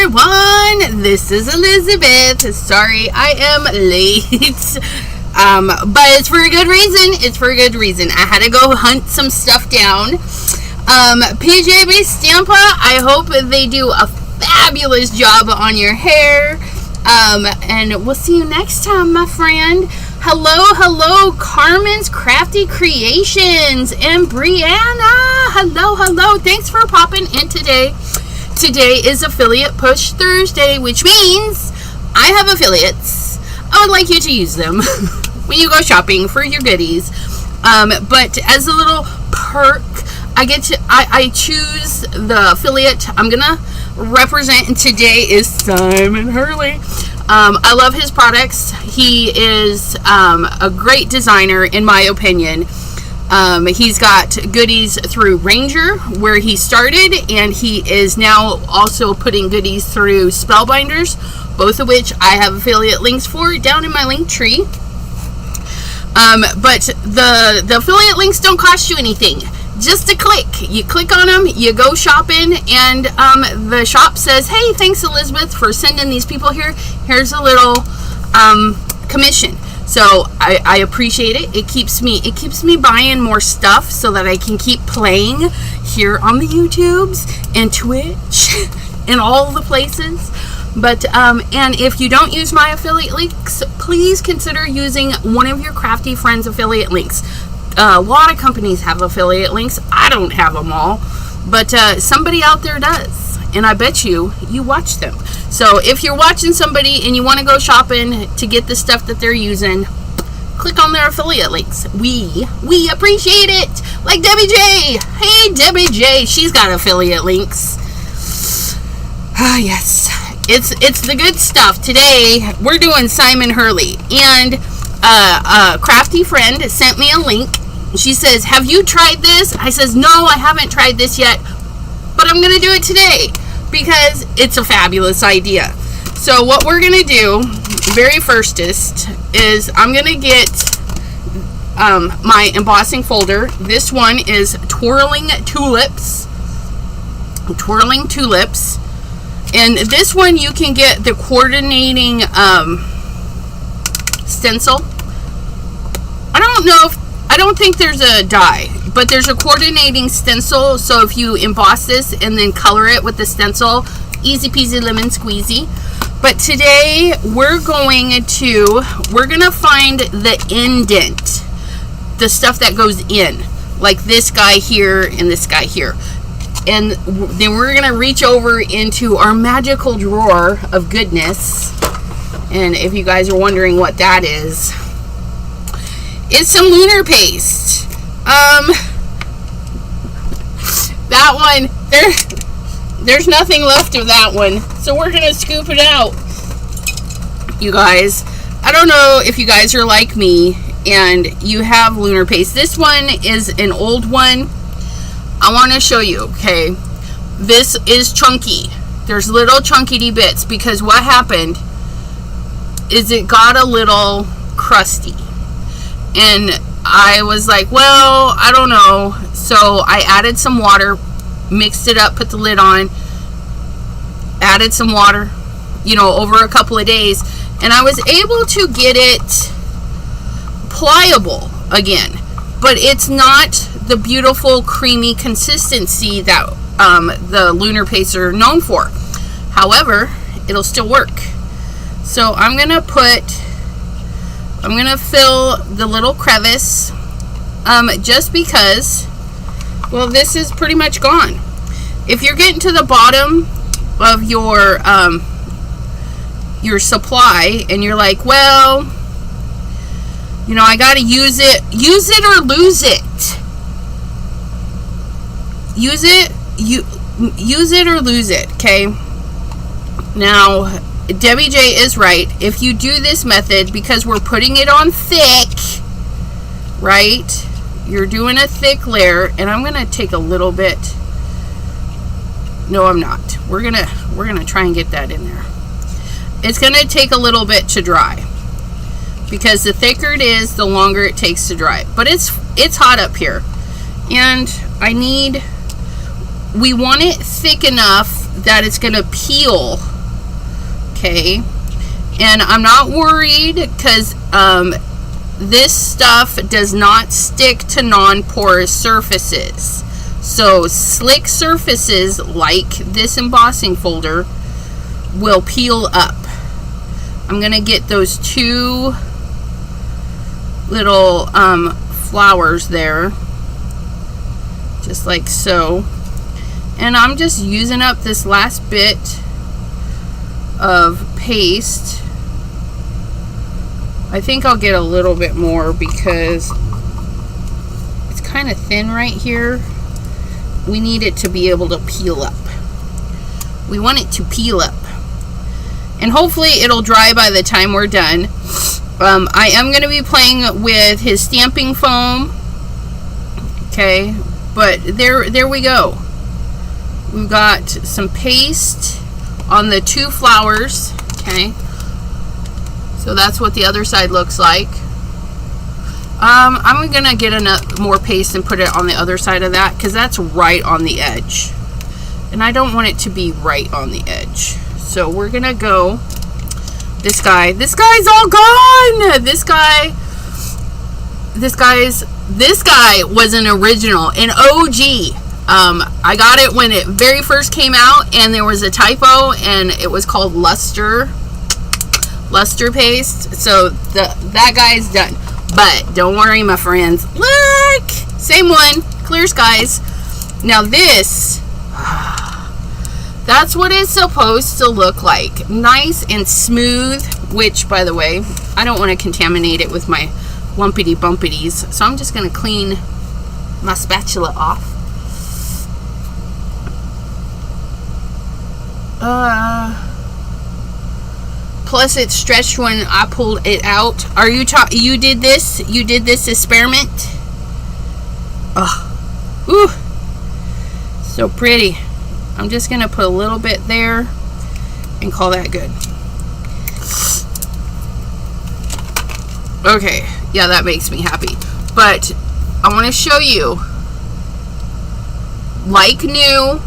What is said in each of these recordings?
everyone, this is Elizabeth. Sorry I am late, but it's for a good reason. I had to go hunt some stuff down. PJB Stampa, I hope they do a fabulous job on your hair, and we'll see you next time, my friend. Hello, Carmen's Crafty Creations and Brianna. Hello. Thanks for popping in today. Today is Affiliate Push Thursday, which means I have affiliates. I would like you to use them when you go shopping for your goodies. But as a little perk, I choose the affiliate I'm gonna represent, and today is Simon Hurley. I love his products. He is a great designer, in my opinion. He's got goodies through Ranger, where he started, and he is now also putting goodies through Spellbinders, both of which I have affiliate links for down in my link tree. But the affiliate links don't cost you anything. Just a click. You click on them, you go shopping, and the shop says, hey, thanks Elizabeth for sending these people here. Here's a little commission. So I appreciate it. It keeps me buying more stuff so that I can keep playing here on the YouTubes and Twitch and all the places. But and if you don't use my affiliate links, please consider using one of your crafty friends' affiliate links. A lot of companies have affiliate links. I don't have them all, but somebody out there does, and I bet you watch them. So if you're watching somebody and you want to go shopping to get the stuff that they're using, click on their affiliate links. We appreciate it. Like Debbie J. Hey, Debbie J. She's got affiliate links. Ah, yes. It's the good stuff. Today we're doing Simon Hurley, and a crafty friend sent me a link. She says, have you tried this? I says, no, I haven't tried this yet, but I'm going to do it today because it's a fabulous idea. So what we're going to do, very firstest, is I'm going to get my embossing folder. This one is Twirling Tulips. And this one you can get the coordinating stencil. I don't think there's a die, but there's a coordinating stencil. So if you emboss this and then color it with the stencil, easy peasy lemon squeezy. But today we're gonna find the indent, the stuff that goes in, like this guy here and this guy here. And then we're gonna reach over into our magical drawer of goodness. And if you guys are wondering what that is, it's some lunar paste. That one, there's nothing left of that one. So we're gonna scoop it out. You guys, I don't know if you guys are like me and you have lunar paste. This one is an old one. I want to show you, okay? This is chunky. There's little chunky bits because what happened is it got a little crusty. And I was like, well, I don't know. So I added some water, mixed it up, put the lid on, added some water, over a couple of days. And I was able to get it pliable again. But it's not the beautiful creamy consistency that the lunar pastes are known for. However, it'll still work. So I'm gonna fill the little crevice, just because, well, this is pretty much gone. If you're getting to the bottom of your supply and you're like, well, I gotta use it or lose it. Use it or lose it, okay? Now, Debbie J is right. If you do this method, because we're putting it on thick, right? You're doing a thick layer, and I'm gonna take a little bit. No, I'm not. We're gonna try and get that in there. It's gonna take a little bit to dry, because the thicker it is, the longer it takes to dry. But it's hot up here, and we want it thick enough that it's gonna peel. Okay, and I'm not worried because this stuff does not stick to non-porous surfaces. So slick surfaces like this embossing folder will peel up. I'm gonna get those two little flowers there, just like so, and I'm just using up this last bit of paste. I think I'll get a little bit more because it's kind of thin right here. We need it to be able to peel up. We want it to peel up, and hopefully it'll dry by the time we're done. I am going to be playing with his stamping foam. Okay, but there we go. We've got some paste on the two flowers. Okay, so that's what the other side looks like. I'm gonna get more paste and put it on the other side of that because that's right on the edge, and I don't want it to be right on the edge. So we're gonna go this guy's all gone. This guy was an original, an OG. I got it when it very first came out, and there was a typo, and it was called luster paste. So that guy's done. But don't worry, my friends. Look, same one, clear skies. Now this, that's what it's supposed to look like. Nice and smooth, which, by the way, I don't want to contaminate it with my lumpity bumpities. So I'm just going to clean my spatula off. Plus it's stretched when I pulled it out. You did this experiment? Oh, ooh, so pretty. I'm just gonna put a little bit there and call that good. Okay, yeah, that makes me happy. But I want to show you, like new,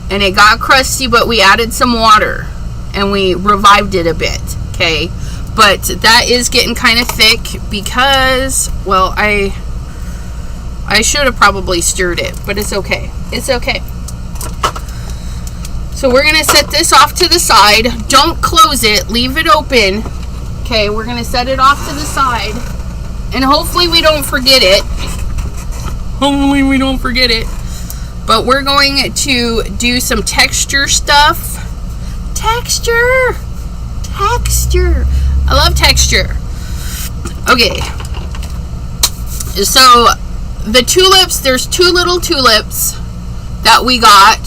and it got crusty, but we added some water and we revived it a bit. Okay, but that is getting kind of thick because, well, I should have probably stirred it, but it's okay. It's okay. So we're gonna set this off to the side. Don't close it, leave it open. Okay, we're gonna set it off to the side, and hopefully we don't forget it. Hopefully we don't forget it. But we're going to do some texture stuff. Texture. I love texture. Okay. So the tulips, there's two little tulips that we got.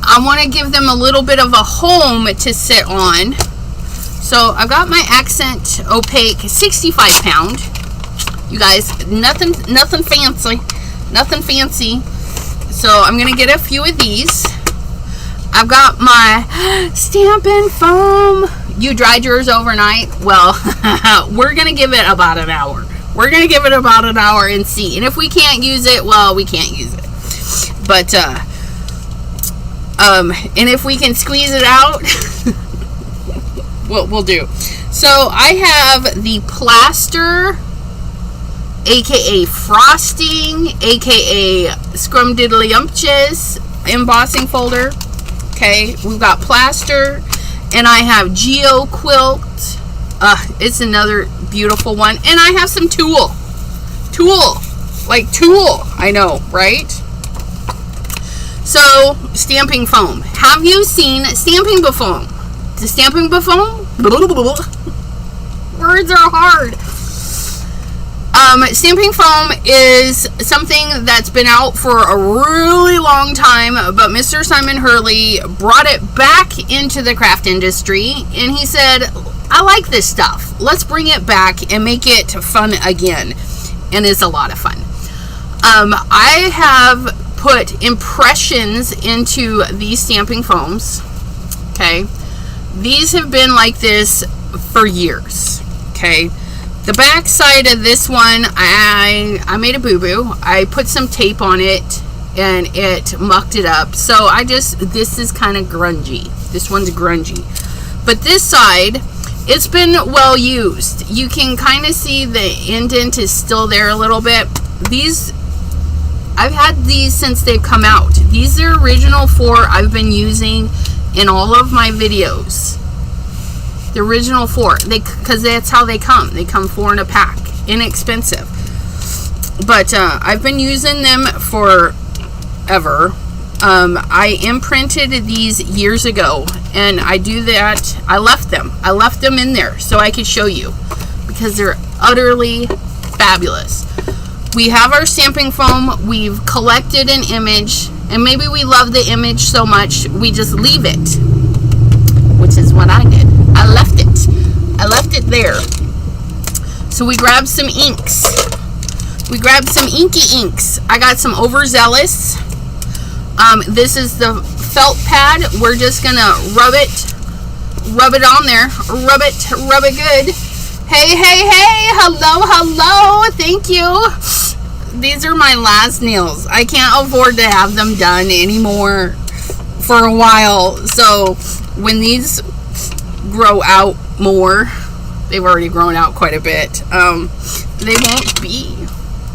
I want to give them a little bit of a home to sit on. So I've got my Accent Opaque 65 pound. You guys, nothing fancy. Nothing fancy. So I'm going to get a few of these. I've got my stamping foam. You dried yours overnight? Well, we're going to give it about an hour. We're going to give it about an hour and see. And if we can't use it, well, we can't use it. But, and if we can squeeze it out, we'll do. So I have the plaster, aka frosting, aka scrumdiddlyumptious embossing folder. Okay, we've got plaster, and I have Geo Quilt. It's another beautiful one, and I have some tulle. I know, right? So stamping foam. Have you seen stamping foam? The stamping foam? Words are hard. Stamping foam is something that's been out for a really long time, but Mr. Simon Hurley brought it back into the craft industry, and he said, I like this stuff. Let's bring it back and make it fun again. And it's a lot of fun. I have put impressions into these stamping foams. Okay. These have been like this for years. Okay. The back side of this one, I made a boo-boo. I put some tape on it, and it mucked it up. So this is kind of grungy. This one's grungy. But this side, it's been well used. You can kind of see the indent is still there a little bit. These, I've had these since they've come out. These are original 4 I've been using in all of my videos. The original 4, because that's how they come. They come 4 in a pack, inexpensive. But I've been using them forever. I imprinted these years ago, and I do that. I left them in there so I could show you, because they're utterly fabulous. We have our stamping foam. We've collected an image, and maybe we love the image so much we just leave it, which is what I did. I left it there. So we grabbed some inks. We grabbed some inky inks. I got some Overzealous. This is the felt pad. We're just gonna rub it on there. Rub it good. Hey, hello, thank you. These are my last nails. I can't afford to have them done anymore for a while. So when these grow out more, they've already grown out quite a bit.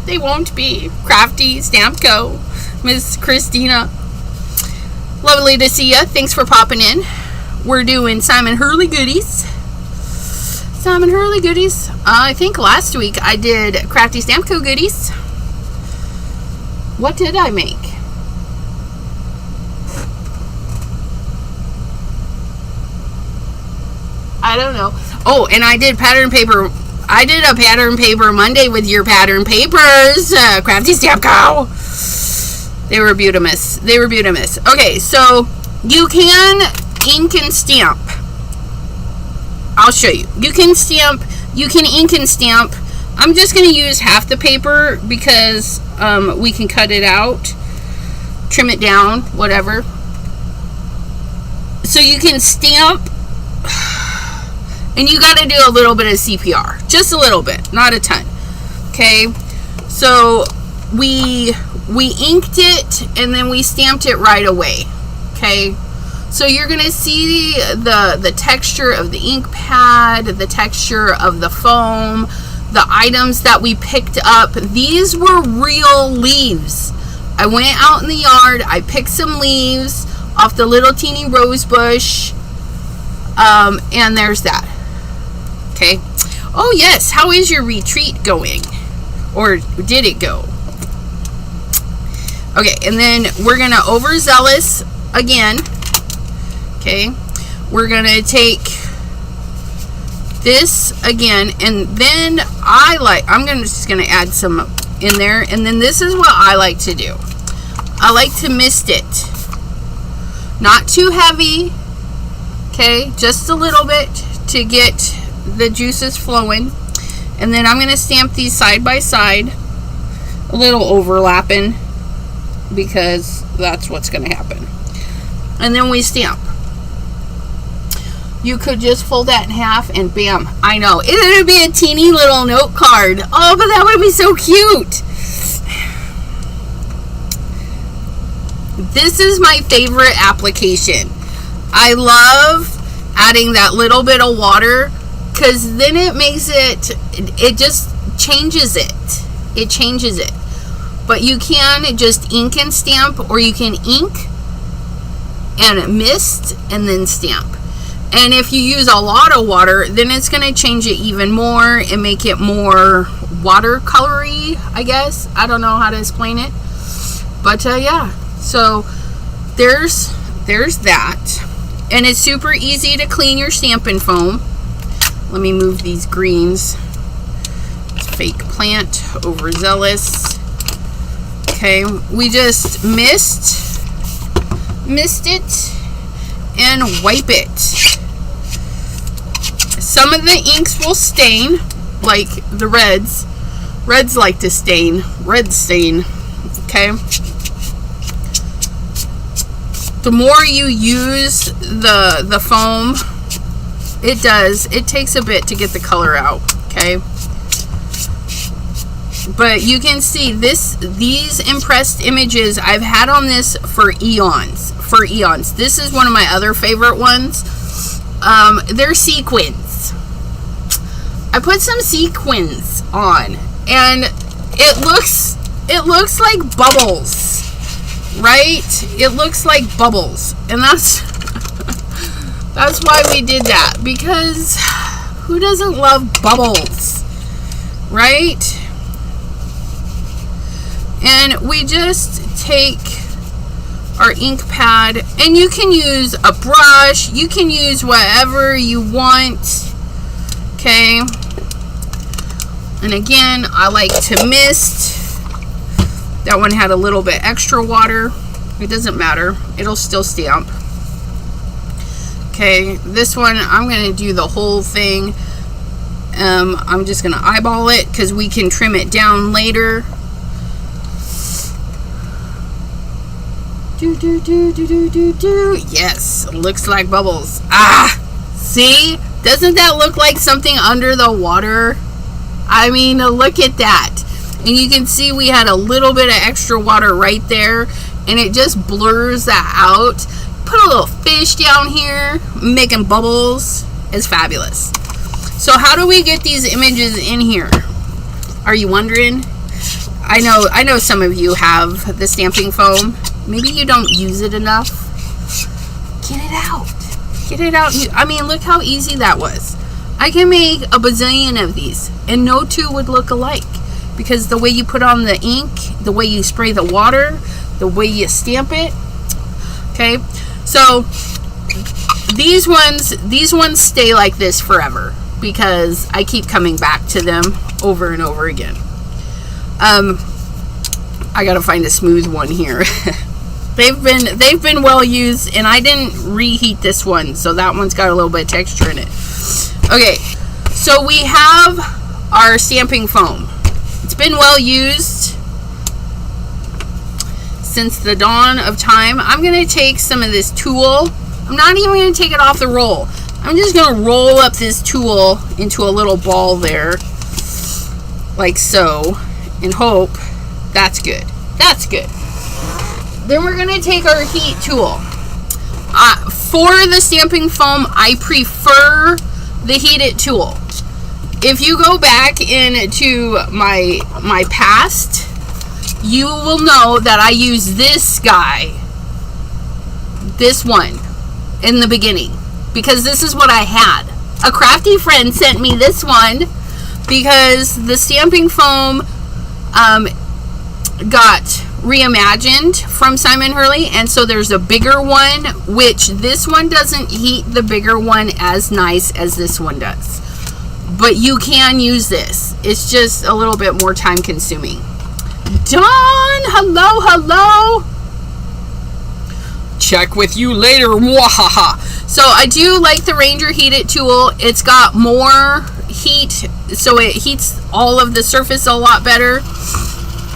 They won't be. Crafty Stamp Co. Miss Christina. Lovely to see ya. Thanks for popping in. We're doing Simon Hurley goodies. I think last week I did Crafty Stamp Co. goodies. What did I make? I don't know. Oh, and I did pattern paper. I did a pattern paper Monday with your pattern papers. Crafty Stamp Co. They were beautimous. Okay, so you can ink and stamp. I'll show you. You can ink and stamp. I'm just going to use half the paper because we can cut it out, trim it down, whatever. So you can stamp, and you got to do a little bit of CPR. Just a little bit, not a ton. Okay, so we inked it and then we stamped it right away. Okay, so you're gonna see the texture of the ink pad, the texture of the foam, the items that we picked up. These were real leaves. I went out in the yard, I picked some leaves off the little teeny rose bush, and there's that. Okay. Oh yes, how is your retreat going? Or did it go? Okay, and then we're gonna Overzealous again. Okay, we're gonna take this again, and then I'm just gonna add some in there, and then this is what I like to do. I like to mist it, not too heavy. Okay, just a little bit to get the juices flowing, and then I'm gonna stamp these side by side, a little overlapping, because that's what's gonna happen. And then we stamp. You could just fold that in half and bam. I know. It would be a teeny little note card. Oh, but that would be so cute. This is my favorite application. I love adding that little bit of water, because then it makes it just changes it. It changes it. But you can just ink and stamp, or you can ink and mist and then stamp. And if you use a lot of water, then it's going to change it even more and make it more watercolory, I guess. I don't know how to explain it. But yeah, so there's that. And it's super easy to clean your stamping foam. Let me move these greens. It's Fake Plant, Overzealous. Okay, we just mist it and wipe it. Some of the inks will stain, like the reds. Reds like to stain. Red stain. Okay. The more you use the foam, it takes a bit to get the color out. Okay. But you can see these impressed images I've had on this for eons. This is one of my other favorite ones. They're sequins. I put some sequins on, and it looks like bubbles, right? It looks like bubbles, and that's why we did that, because who doesn't love bubbles, right? And we just take our ink pad, and you can use a brush, you can use whatever you want, okay? And again, I like to mist. That one had a little bit extra water. It doesn't matter, it'll still stamp. Okay, this one I'm going to do the whole thing. I'm just going to eyeball it because we can trim it down later. Yes, looks like bubbles. See, doesn't that look like something under the water? I mean, look at that. And you can see we had a little bit of extra water right there, and it just blurs that out. Put a little fish down here making bubbles. It's fabulous. So how do we get these images in here? Are you wondering? I know some of you have the stamping foam. Maybe you don't use it enough. Get it out. Get it out. I mean, look how easy that was. I can make a bazillion of these, and no two would look alike, because the way you put on the ink, the way you spray the water, the way you stamp it. Okay, so these ones stay like this forever because I keep coming back to them over and over again. I gotta find a smooth one here. They've been well used, and I didn't reheat this one, so that one's got a little bit of texture in it. Okay, so we have our stamping foam. It's been well used since the dawn of time. I'm going to take some of this tulle. I'm not even going to take it off the roll. I'm just going to roll up this tulle into a little ball there, like so, and hope that's good. That's good. Then we're going to take our heat tool. For the stamping foam, I prefer the heated tool. If you go back into my past, you will know that I use this guy, this one, in the beginning, because this is what I had. A crafty friend sent me this one because the stamping foam got reimagined from Simon Hurley, and so there's a bigger one, which this one doesn't heat the bigger one as nice as this one does, but you can use this. It's just a little bit more time consuming. Dawn, hello. Check with you later. Mwahaha. So I do like the Ranger heated tool. It's got more heat, so it heats all of the surface a lot better.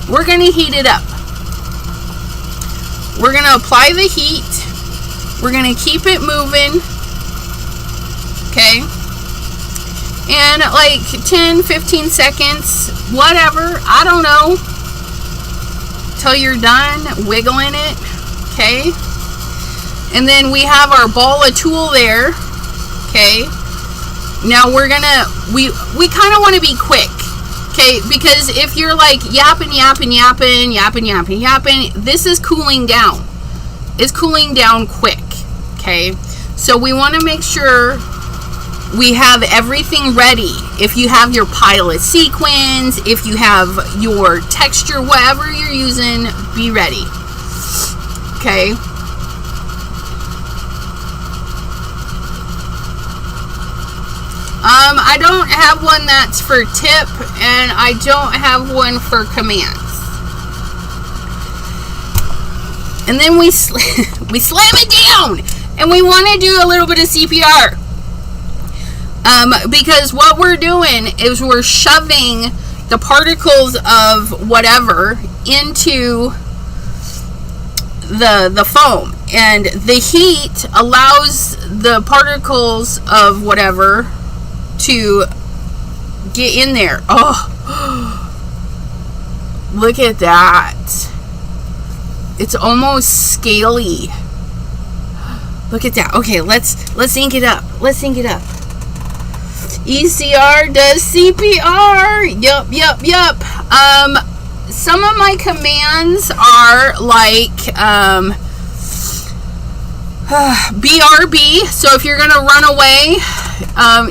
We're going to heat it up. We're going to apply the heat. We're going to keep it moving. Okay. And like 10-15 seconds, whatever, I don't know, till you're done wiggling it. Okay. And then we have our ball of tulle there. Okay. Now we're going to, we kind of want to be quick. Okay, because if you're like yapping, this is cooling down. It's cooling down quick. Okay, so we want to make sure we have everything ready. If you have your pile of sequins, if you have your texture, whatever you're using, be ready. Okay. I don't have one that's for tip, and I don't have one for commands. And then we slam it down, and we want to do a little bit of CPR. Because what we're doing is we're shoving the particles of whatever into the foam, and the heat allows the particles of whatever to get in there. Oh, Look at that. It's almost scaly. Look at that. Okay, let's ink it up. Let's ink it up. ECR does CPR. Yup. Some of my commands are like BRB. So if you're gonna run away,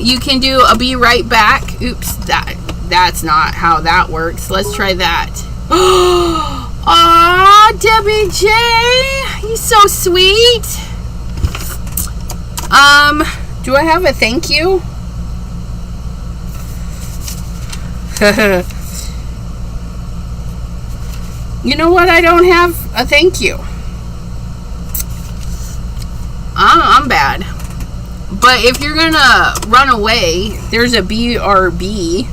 you can do a be right back. Oops, that's not how that works. Let's try that. Aw, Debbie J, you're so sweet. Do I have a thank you? You know what? I don't have a thank you. I'm bad. But if you're gonna run away, there's a BRB.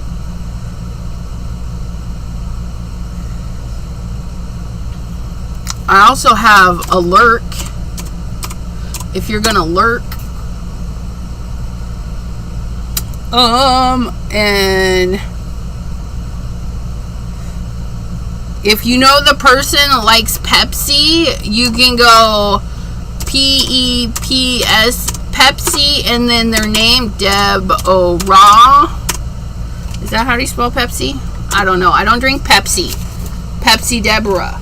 I also have a lurk. If you're gonna lurk. And if you know the person likes Pepsi, you can go PEPS Pepsi and then their name, Deb O'Raw. Is that how you spell Pepsi? I don't know. I don't drink Pepsi. Pepsi Deborah.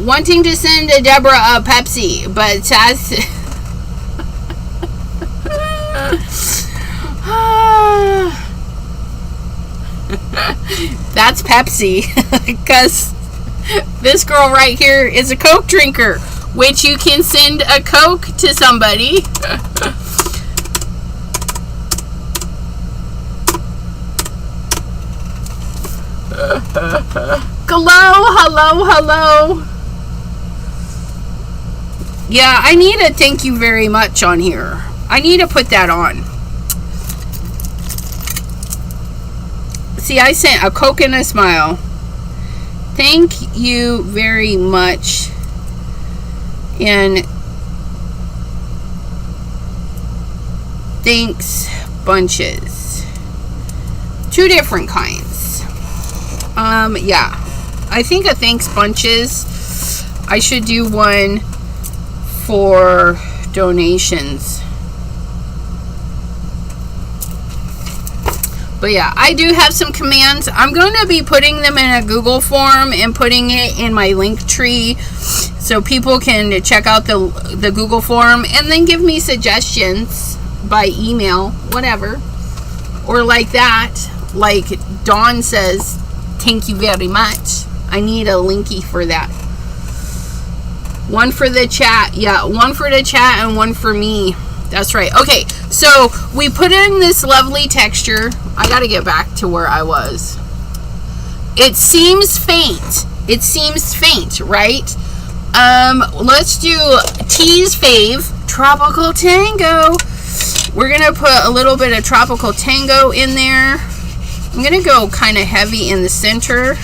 Wanting to send a Deborah a Pepsi, but that's that's Pepsi, because this girl right here is a Coke drinker, which you can send a Coke to somebody. Hello. Yeah, I need a thank you very much on here. I need to put that on. See, I sent a Coke and a smile. Thank you very much. And thanks bunches. 2 different kinds. Yeah. I think a thanks bunches. I should do one for donations. But yeah, I do have some commands. I'm going to be putting them in a Google form and putting it in my link tree so people can check out the Google form and then give me suggestions by email, whatever. Or like that, like Dawn says, thank you very much. I need a linky for that. One for the chat. Yeah, one for the chat and one for me. That's right. Okay, so we put in this lovely texture. I got to get back to where I was. It seems faint. It seems faint, right? Let's do T's fave, Tropical Tango. We're going to put a little bit of Tropical Tango in there. I'm going to go kind of heavy in the center.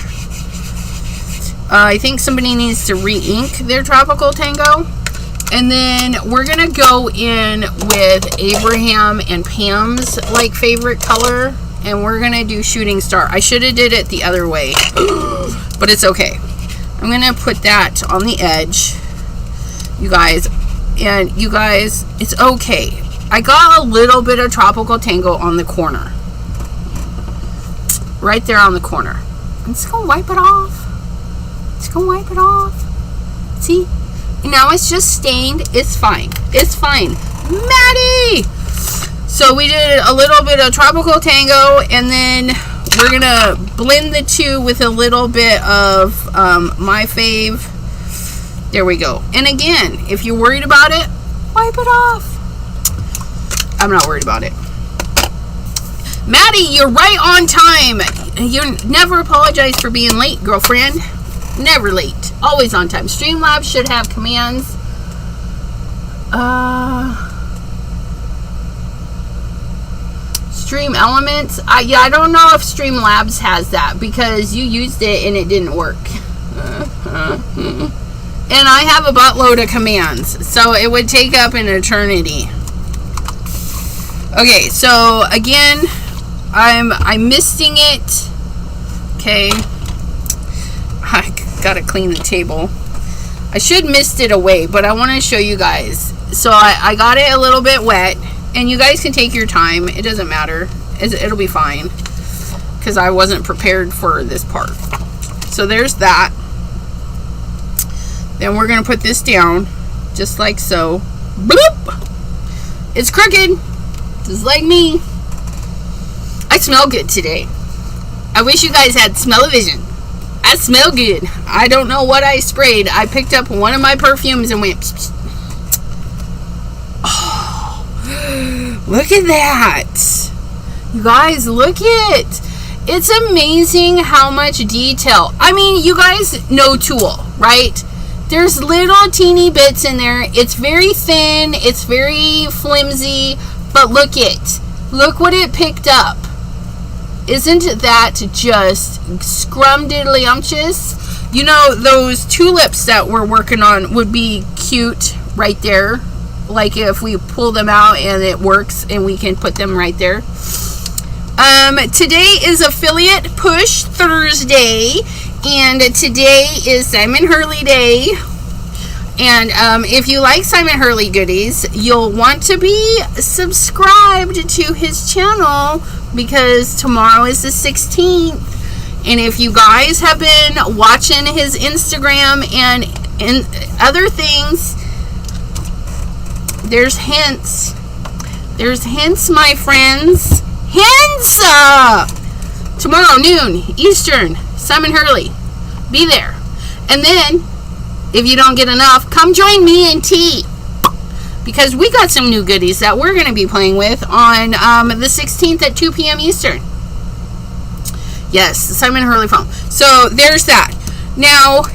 I think somebody needs to re-ink their Tropical Tango. And then we're going to go in with Abraham and Pam's like favorite color. And we're going to do Shooting Star. I should have did it the other way. But it's okay. I'm going to put that on the edge. You guys. And you guys, it's okay. I got a little bit of Tropical Tango on the corner. Right there on the corner. I'm just going to wipe it off. Just going to wipe it off. See? Now it's just stained. It's fine. It's fine. Maddie! So we did a little bit of Tropical Tango, and then we're going to blend the two with a little bit of my fave. There we go. And again, if you're worried about it, wipe it off. I'm not worried about it. Maddie, you're right on time. You never apologize for being late, girlfriend. Never late. Always on time. Streamlabs should have commands. Stream Elements. Yeah, I don't know if Streamlabs has that because you used it and it didn't work. And I have a buttload of commands, so it would take up an eternity. Okay, so again, I'm misting it. Okay. I gotta clean the table. I should mist it away, but I want to show you guys. So I got it a little bit wet, and you guys can take your time. It doesn't matter. It'll be fine, because I wasn't prepared for this part. So there's that. Then we're gonna put this down, just like so. Bloop! It's crooked, just like me. I smell good today. I wish you guys had smell-o-vision. I smell good. I don't know what I sprayed. I picked up one of my perfumes and went pss, pss. Oh, look at that. You guys, look it. It's amazing how much detail. I mean, you guys know tulle, right? There's little teeny bits in there. It's very thin. It's very flimsy. But look it. Look what it picked up. Isn't that just scrumdiddlyumptious? You know, those tulips that we're working on would be cute right there. Like if we pull them out and it works and we can put them right there. Today is Affiliate Push Thursday. And today is Simon Hurley Day. And if you like Simon Hurley goodies, you'll want to be subscribed to his channel, because tomorrow is the 16th. And if you guys have been watching his Instagram and other things, there's hints. There's hints, my friends. Hints! Tomorrow, noon, Eastern, Simon Hurley. Be there. And then, if you don't get enough, come join me and T. Because we got some new goodies that we're going to be playing with on the 16th at 2 p.m. Eastern. Yes, the Simon Hurley foam. So, there's that. Now,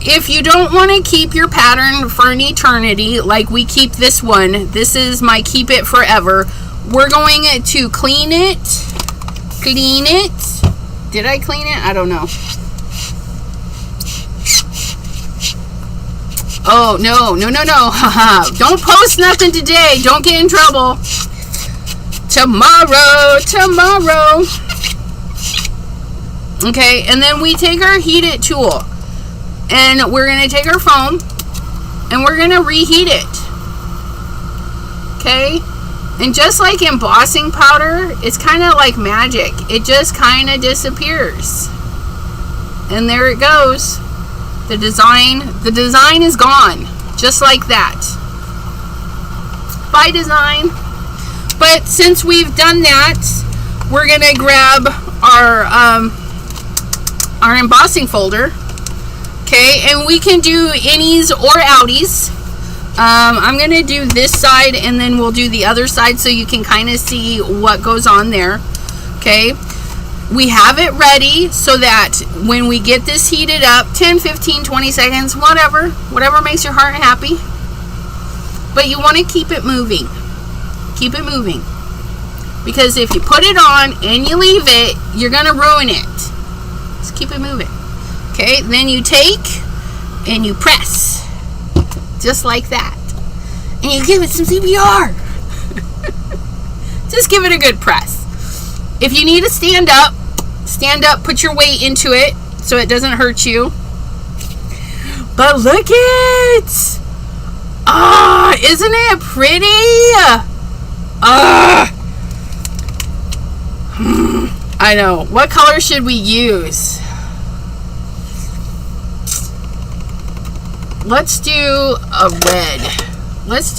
if you don't want to keep your pattern for an eternity, like we keep this one, this is my keep it forever, we're going to clean it. Clean it. Did I clean it? I don't know. Oh, no. Don't post nothing today. Don't get in trouble. Tomorrow. Okay, and then we take our heat it tool. And we're going to take our foam. And we're going to reheat it. Okay? And just like embossing powder, it's kind of like magic. It just kind of disappears. And there it goes. The design is gone. Just like that. Bye, design. But since we've done that, we're going to grab our embossing folder. Okay, and we can do innies or outies. I'm going to do this side and then we'll do the other side so you can kind of see what goes on there. Okay, we have it ready so that when we get this heated up, 10, 15, 20 seconds, whatever makes your heart happy. But you want to keep it moving. Keep it moving. Because if you put it on and you leave it, you're going to ruin it. Just keep it moving. Okay, then you take and you press. Just like that. And you give it some CPR. Just give it a good press. If you need to stand up, put your weight into it so it doesn't hurt you. But look it! Isn't it pretty? I know. What color should we use? Let's do a red. Let's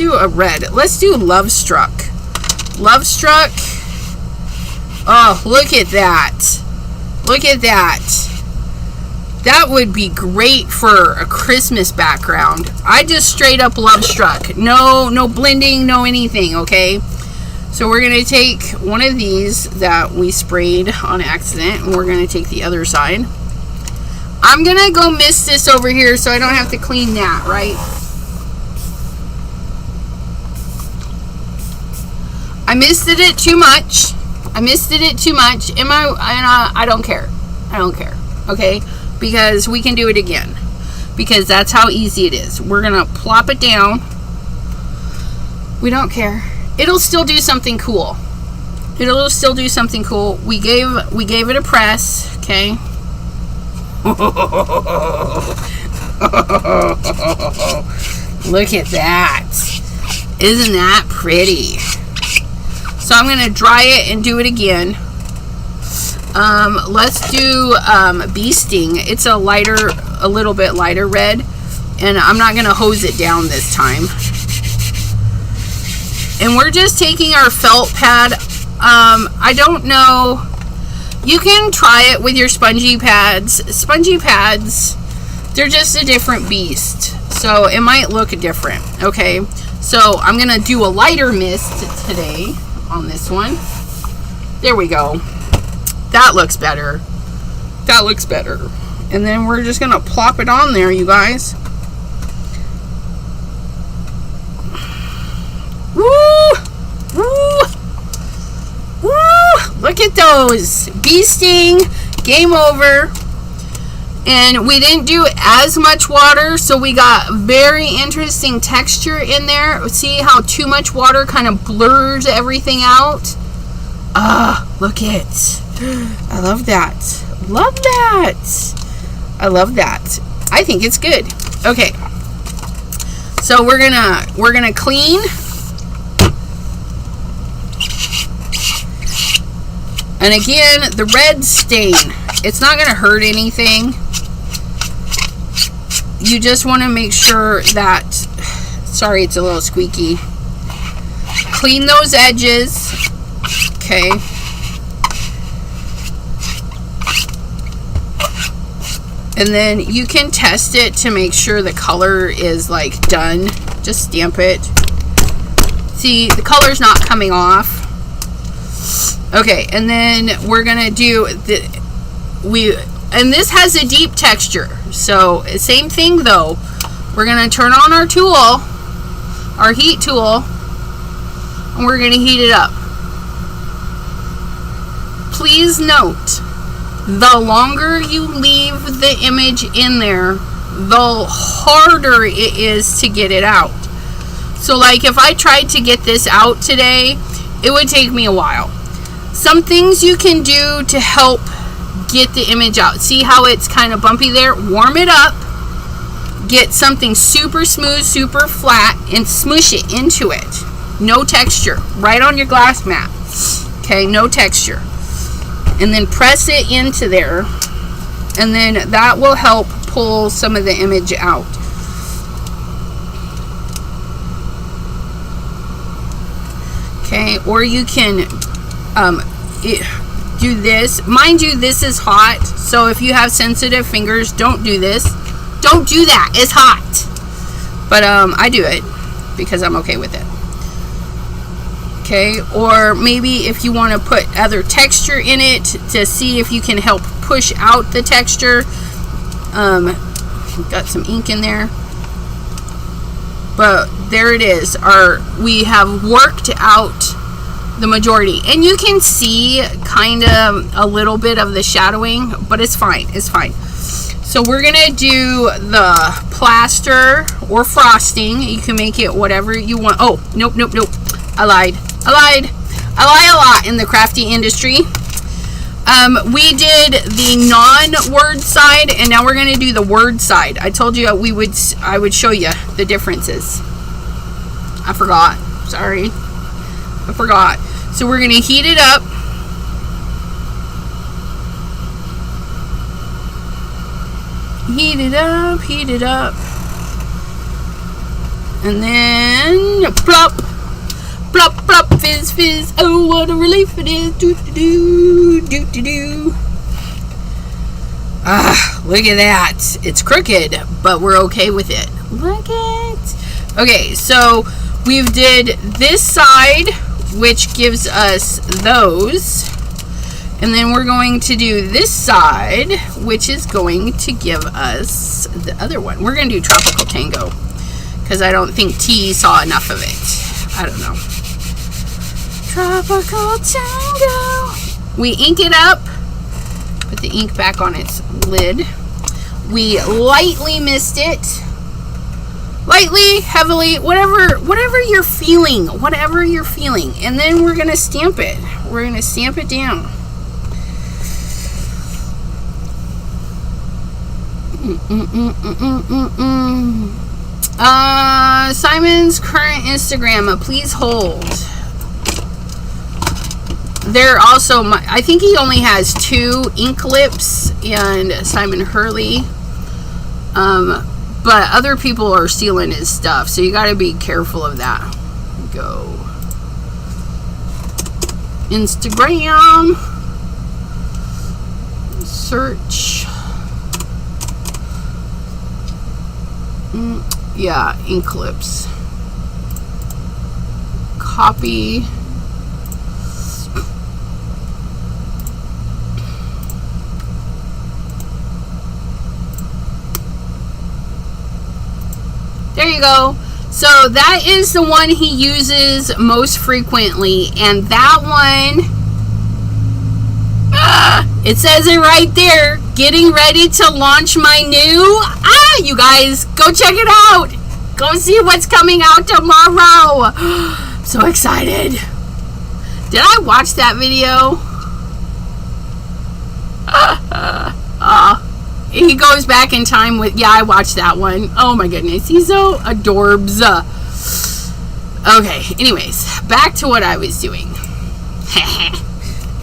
do Love Struck. Love Struck. Oh, look at that. Look at that. That would be great for a Christmas background. I just straight up Love Struck. No blending, no anything, okay? So we're going to take one of these that we sprayed on accident, and we're going to take the other side. I'm going to go mist this over here so I don't have to clean that, right? I misted it too much. And I don't care. Okay? Because we can do it again. Because that's how easy it is. We're going to plop it down. We don't care. It'll still do something cool. it'll still do something cool. We gave it a press, okay? Look at that. Isn't that pretty? So I'm going to dry it and do it again. Let's do bee sting. It's a little bit lighter red, and I'm not going to hose it down this time. And we're just taking our felt pad. I don't know. You can try it with your spongy pads. Spongy pads, they're just a different beast. So it might look different. Okay. So I'm going to do a lighter mist today on this one. There we go. That looks better. That looks better. And then we're just going to plop it on there, you guys. Woo! Woo! Woo! Look at those. Bee sting. Game over. And we didn't do as much water, so we got very interesting texture in there. See how too much water kind of blurs everything out? Look it. I love that. Love that. I love that. I think it's good. Okay. So we're gonna clean. And again, the red stain, it's not gonna hurt anything. You just want to make sure that, sorry, it's a little squeaky. Clean those edges. Okay. And then you can test it to make sure the color is like done. Just stamp it. See, the color's not coming off. Okay, and then we're gonna do and this has a deep texture. So same thing though. We're gonna turn on our tool, our heat tool, and we're gonna heat it up. Please note, the longer you leave the image in there, the harder it is to get it out. So like if I tried to get this out today, it would take me a while. Some things you can do to help get the image out. See how it's kind of bumpy there? Warm it up. Get something super smooth, super flat, and smush it into it. No texture. Right on your glass mat. Okay, no texture. And then press it into there. And then that will help pull some of the image out. Okay, or you can do this. Mind you, this is hot, so if you have sensitive fingers, don't do this. Don't do that. It's hot. But I do it because I'm okay with it. Okay, or maybe if you want to put other texture in it to see if you can help push out the texture. Got some ink in there. But there it is. We have worked out the majority, and you can see kind of a little bit of the shadowing, but it's fine. It's fine. So we're gonna do the plaster or frosting. You can make it whatever you want. Oh, nope. I lied. I lie a lot in the crafty industry. We did the non-word side, and now we're gonna do the word side. I told you I would show you the differences. I forgot. Sorry. I forgot. So we're going to heat it up. Heat it up. And then plop, plop, plop, fizz, fizz. Oh, what a relief it is. Do. Look at that. It's crooked, but we're okay with it. Look it. Okay, so we've did this side, which gives us those, and then we're going to do this side, which is going to give us the other one. We're going to do Tropical Tango because I don't think T saw enough of it. I don't know. Tropical Tango. We ink it up, put the ink back on its lid. We lightly mist it. Lightly, heavily, whatever you're feeling, and then we're gonna stamp it. We're gonna stamp it down. Simon's current Instagram, please hold. There also, I think he only has 2 ink lips, and Simon Hurley. But other people are stealing his stuff, so you got to be careful of that. Go. Instagram. Search. Yeah, ink lips. Copy. There you go. So that is the one he uses most frequently, and that one, it says it right there, getting ready to launch my new, you guys, go check it out. Go see what's coming out tomorrow. I'm so excited. Did I watch that video? He goes back in time with, yeah, I watched that one. Oh my goodness, he's so adorbs. Okay, anyways, back to what I was doing.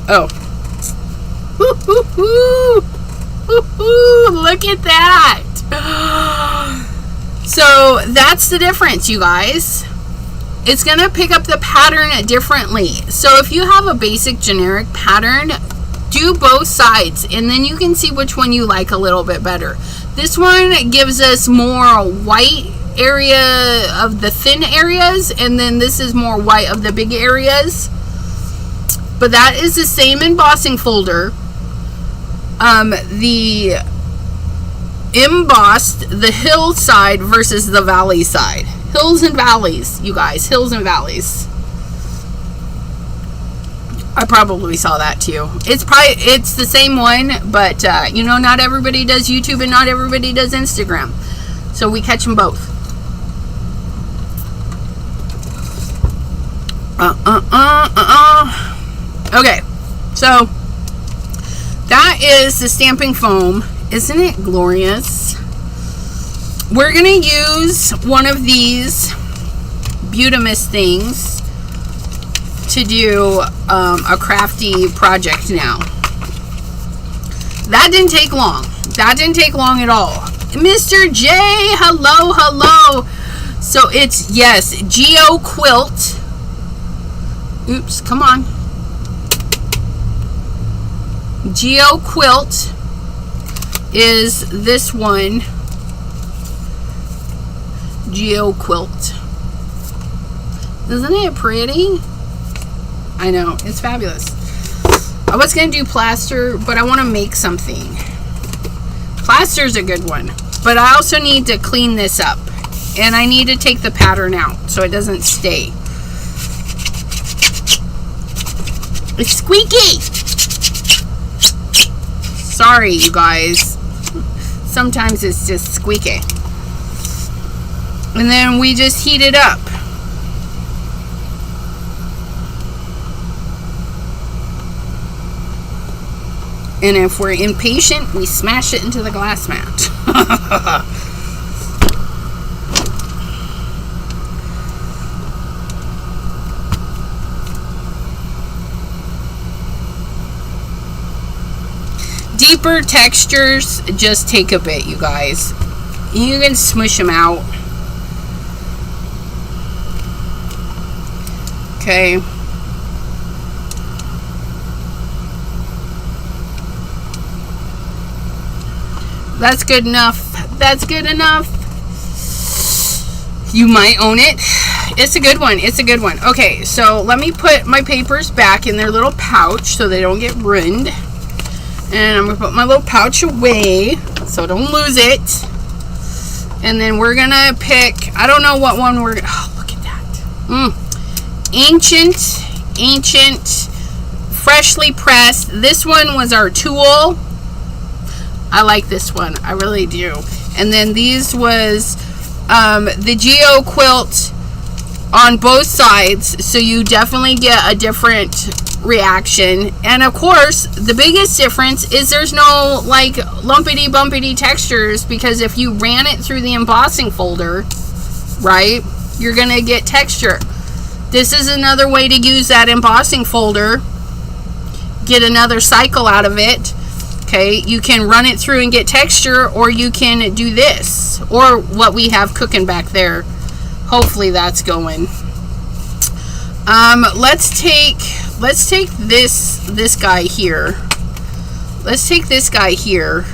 Oh. Look at that. So that's the difference, you guys. It's gonna pick up the pattern differently. So if you have a basic generic pattern, do both sides, and then you can see which one you like a little bit better. This one gives us more white area of the thin areas, and then this is more white of the big areas. But that is the same embossing folder. The embossed, the hill side versus the valley side. Hills and valleys, you guys. Hills and valleys. I probably saw that too. It's the same one, but you know, not everybody does YouTube and not everybody does Instagram, so we catch them both. Okay, so that is the stamping foam. Isn't it glorious? We're gonna use one of these Butamus things to do a crafty project now. That didn't take long. That didn't take long at all. Mr. J, hello, hello. So it's, yes, Geo Quilt. Oops, come on. Geo Quilt is this one. Geo Quilt. Isn't it pretty? I know, it's fabulous. I was going to do plaster, but I want to make something. Plaster's a good one, but I also need to clean this up, and I need to take the pattern out so it doesn't stay. It's squeaky! Sorry, you guys. Sometimes it's just squeaky. And then we just heat it up. And if we're impatient, we smash it into the glass mat. Deeper textures just take a bit, you guys. You can smush them out. Okay. That's good enough. That's good enough. You might own it. It's a good one. It's a good one. Okay, so let me put my papers back in their little pouch so they don't get ruined. And I'm going to put my little pouch away so don't lose it. And then we're going to pick, I don't know what one we're, oh, look at that. Ancient, freshly pressed. This one was our tool. I like this one. I really do. And then these was the Geo quilt on both sides, so you definitely get a different reaction. And of course, the biggest difference is there's no like lumpity bumpity textures, because if you ran it through the embossing folder, right, you're gonna get texture. This is another way to use that embossing folder, get another cycle out of it. Okay, you can run it through and get texture, or you can do this, or what we have cooking back there. Hopefully that's going. Let's take this guy here. Let's take this guy here,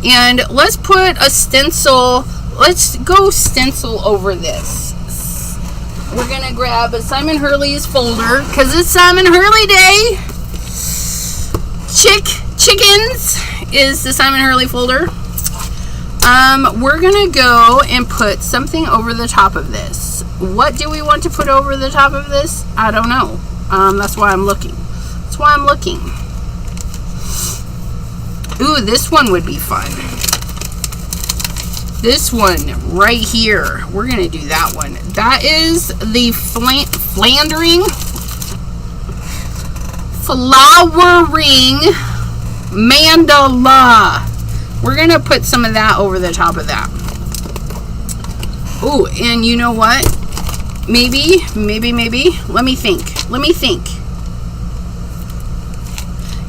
and let's put a stencil. Let's go stencil over this. We're gonna grab a Simon Hurley's folder, because it's Simon Hurley Day. Chickens is the Simon Hurley folder. We're gonna go and put something over the top of this. What do we want to put over the top of this? I don't know. That's why I'm looking. Ooh, this one would be fun. This one right here. We're gonna do that one. That is the flowering mandala. We're gonna put some of that over the top of that. Oh, and you know what? Maybe. Let me think.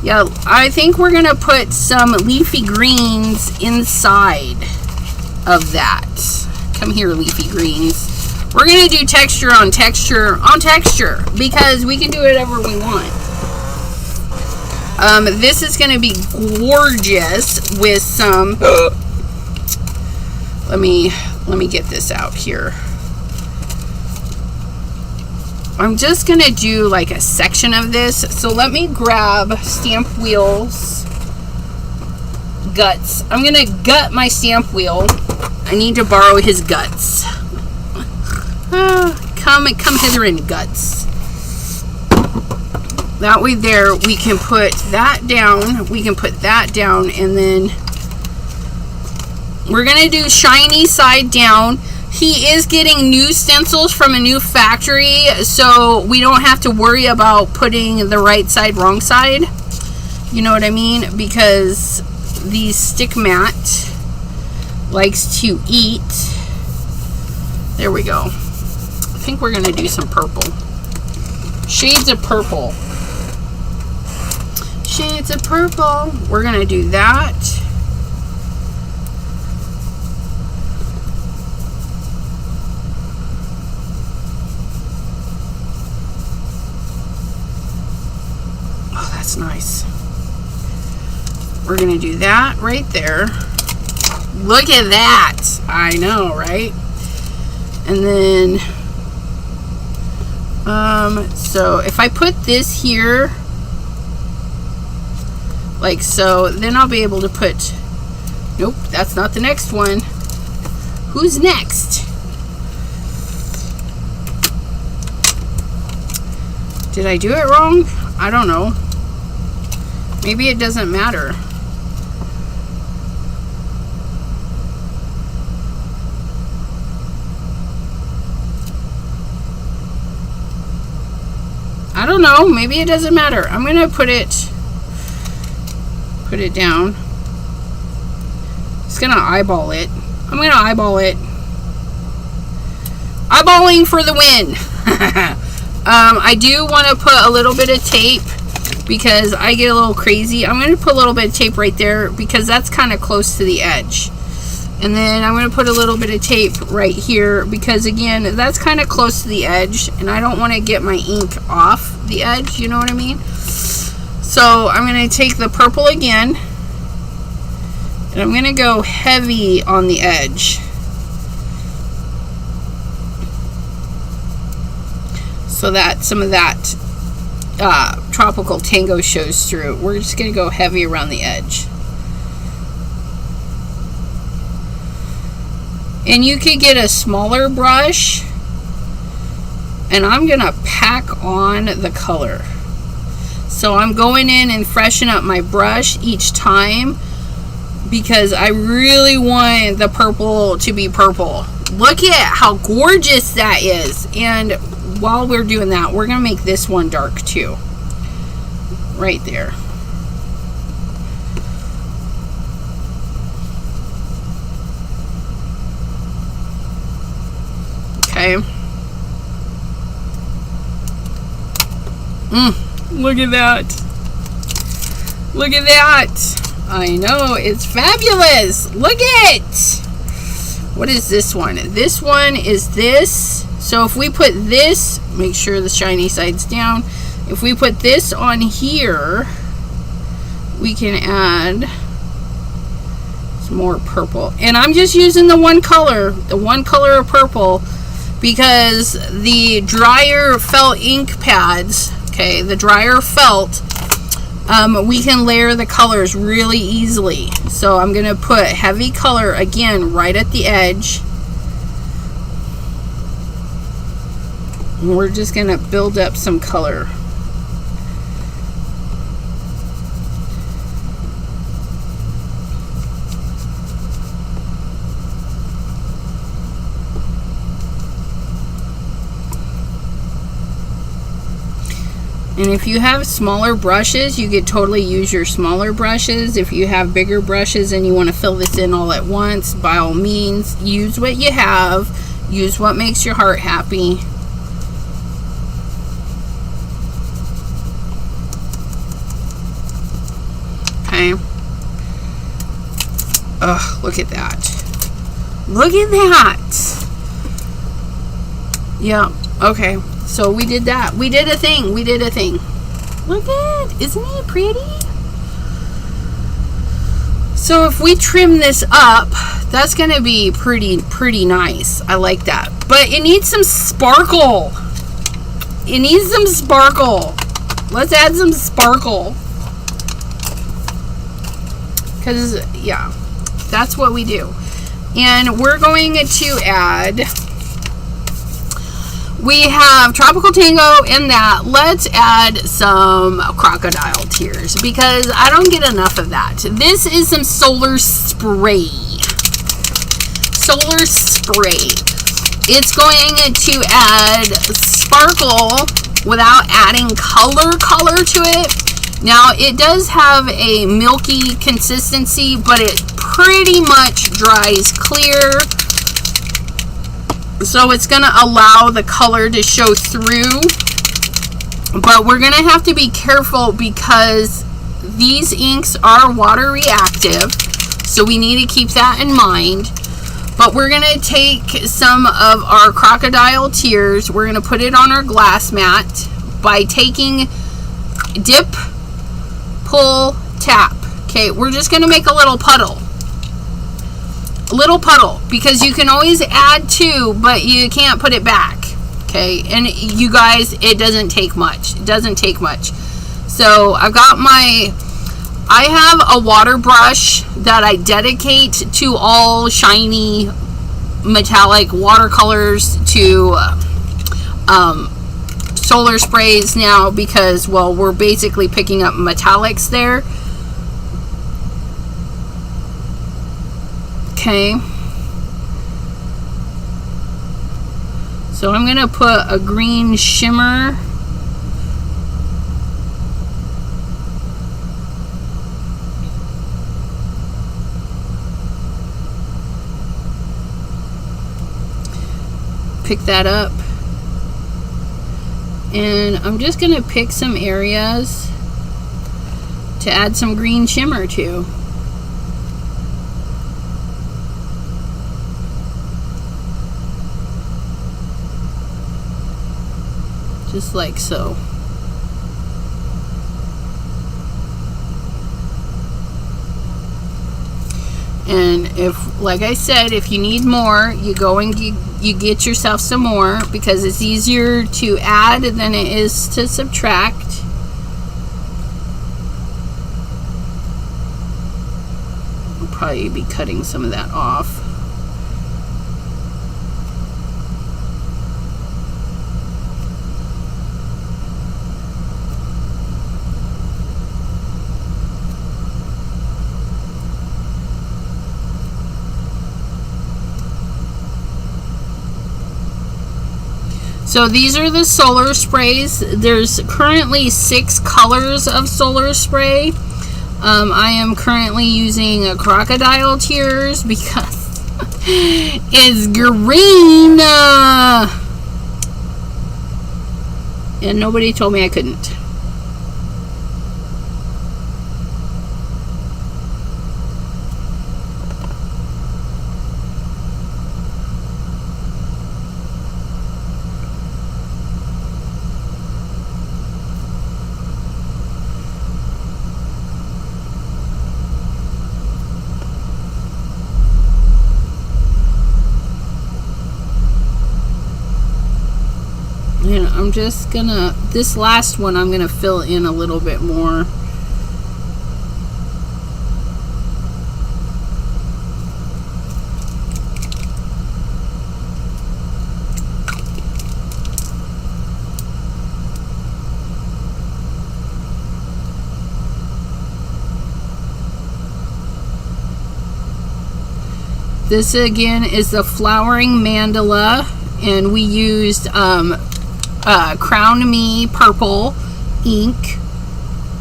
Yeah, I think we're gonna put some leafy greens inside of that. Come here, leafy greens. We're gonna do texture on texture on texture, because we can do whatever we want. This is gonna be gorgeous with some. Let me get this out here. I'm just gonna do like a section of this. So let me grab Stamp Wheel's guts. I'm gonna gut my stamp wheel. I need to borrow his guts. Come hither in, guts. That way there, we can put that down. We can put that down, and then we're gonna do shiny side down. He is getting new stencils from a new factory, so we don't have to worry about putting the right side, wrong side. You know what I mean? Because the stick mat likes to eat. There we go. I think we're gonna do some purple. Shades of purple. Shades of purple. We're gonna do that. Oh, that's nice. We're gonna do that right there. Look at that. I know, right? And then so if I put this here like so, then I'll be able to put, nope, that's not the next one. Who's next? Did I do it wrong? I don't know. Maybe it doesn't matter. I don't know. Maybe it doesn't matter. I'm gonna put it down. Just gonna eyeball it. I'm gonna eyeball it. Eyeballing for the win. I do want to put a little bit of tape because I get a little crazy. I'm going to put a little bit of tape right there because that's kind of close to the edge. And then I'm going to put a little bit of tape right here because, again, that's kind of close to the edge. And I don't want to get my ink off the edge, you know what I mean? So I'm going to take the purple again. And I'm going to go heavy on the edge. So that some of that tropical tango shows through. We're just going to go heavy around the edge. And you could get a smaller brush, and I'm going to pack on the color. So I'm going in and freshen up my brush each time because I really want the purple to be purple. Look at how gorgeous that is. And while we're doing that, we're going to make this one dark too. Right there. Okay. Look at that. Look at that. I know, it's fabulous. Look at it. What is this one? This one is this. So if we put this, make sure the shiny side's down. If we put this on here, we can add some more purple. And I'm just using the one color of purple, because the drier felt ink pads, okay, the drier felt, we can layer the colors really easily. So I'm going to put heavy color again right at the edge. And we're just going to build up some color. And if you have smaller brushes, you could totally use your smaller brushes. If you have bigger brushes and you want to fill this in all at once, by all means, use what you have. Use what makes your heart happy. Okay. Oh, look at that. Look at that. Yeah, okay. So we did that. We did a thing. We did a thing. Look at it. Isn't it pretty? So if we trim this up, that's going to be pretty nice. I like that. But it needs some sparkle. It needs some sparkle. Let's add some sparkle. Because, yeah, that's what we do. And we're going to add... We have Tropical Tango in that. Let's add some crocodile tears, because I don't get enough of that. This is some solar spray. Solar spray. It's going to add sparkle without adding color to it. Now, it does have a milky consistency, but it pretty much dries clear. So it's going to allow the color to show through. But we're going to have to be careful, because these inks are water reactive. So we need to keep that in mind. But we're going to take some of our crocodile tears. We're going to put it on our glass mat by taking dip, pull, tap. Okay, we're just going to make a little puddle. Because you can always add to, but you can't put it back. Okay, and you guys, it doesn't take much. It doesn't take much. So I've got I have a water brush that I dedicate to all shiny metallic watercolors, to solar sprays now, because, well, we're basically picking up metallics there. Okay. So I'm going to put a green shimmer. Pick that up. And I'm just going to pick some areas to add some green shimmer to. Just like so. And if, like I said, if you need more, you go and you get yourself some more, because it's easier to add than it is to subtract. I'll probably be cutting some of that off. So these are the solar sprays. There's currently 6 colors of solar spray. I am currently using a crocodile tears because it's green. And nobody told me I couldn't. And I'm just gonna, this last one I'm gonna fill in a little bit more. This again is the flowering mandala, and we used Crown Me purple ink,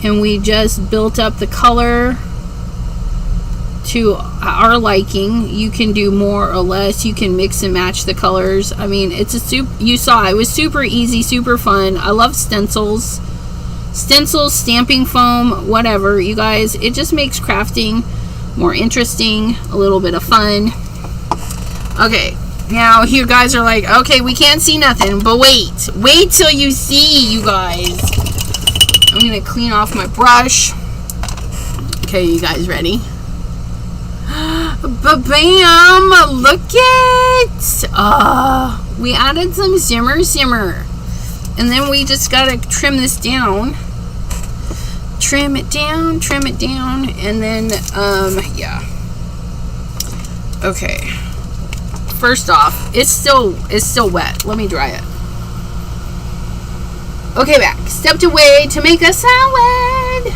and we just built up the color to our liking. You can do more or less. You can mix and match the colors. I mean, it's a you saw it was super easy, super fun. I love stencils, stamping foam, whatever, you guys. It just makes crafting more interesting, a little bit of fun. Okay, now you guys are like, okay, we can't see nothing, but wait till you see, you guys. I'm gonna clean off my brush. Okay, you guys ready? Ba-bam! Look it! We added some shimmer, and then we just gotta trim this down. Trim it down, and then yeah. Okay. First off, it's still wet. Let me dry it. Okay, back. Stepped away to make a salad.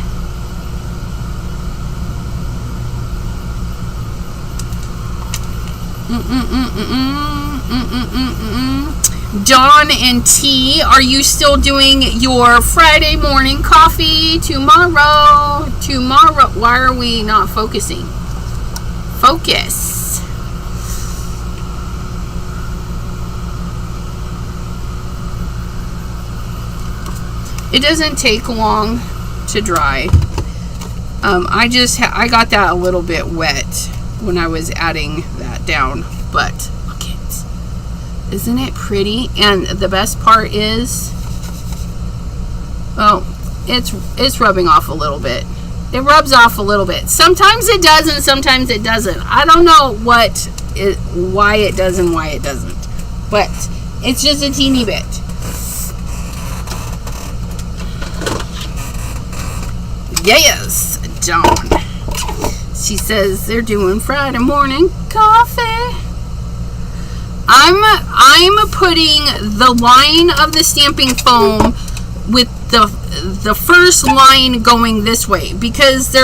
Dawn and T, are you still doing your Friday morning coffee tomorrow? Why are we not focusing? Focus. It doesn't take long to dry. I got that a little bit wet when I was adding that down, but look it. Isn't it pretty? And the best part is, oh, it's rubbing off a little bit. It rubs off a little bit. Sometimes it does and sometimes it doesn't. I don't know why it does and why it doesn't, but it's just a teeny bit. Yes, Dawn. She says they're doing Friday morning coffee. I'm putting the line of the stamping foam with the first line going this way, because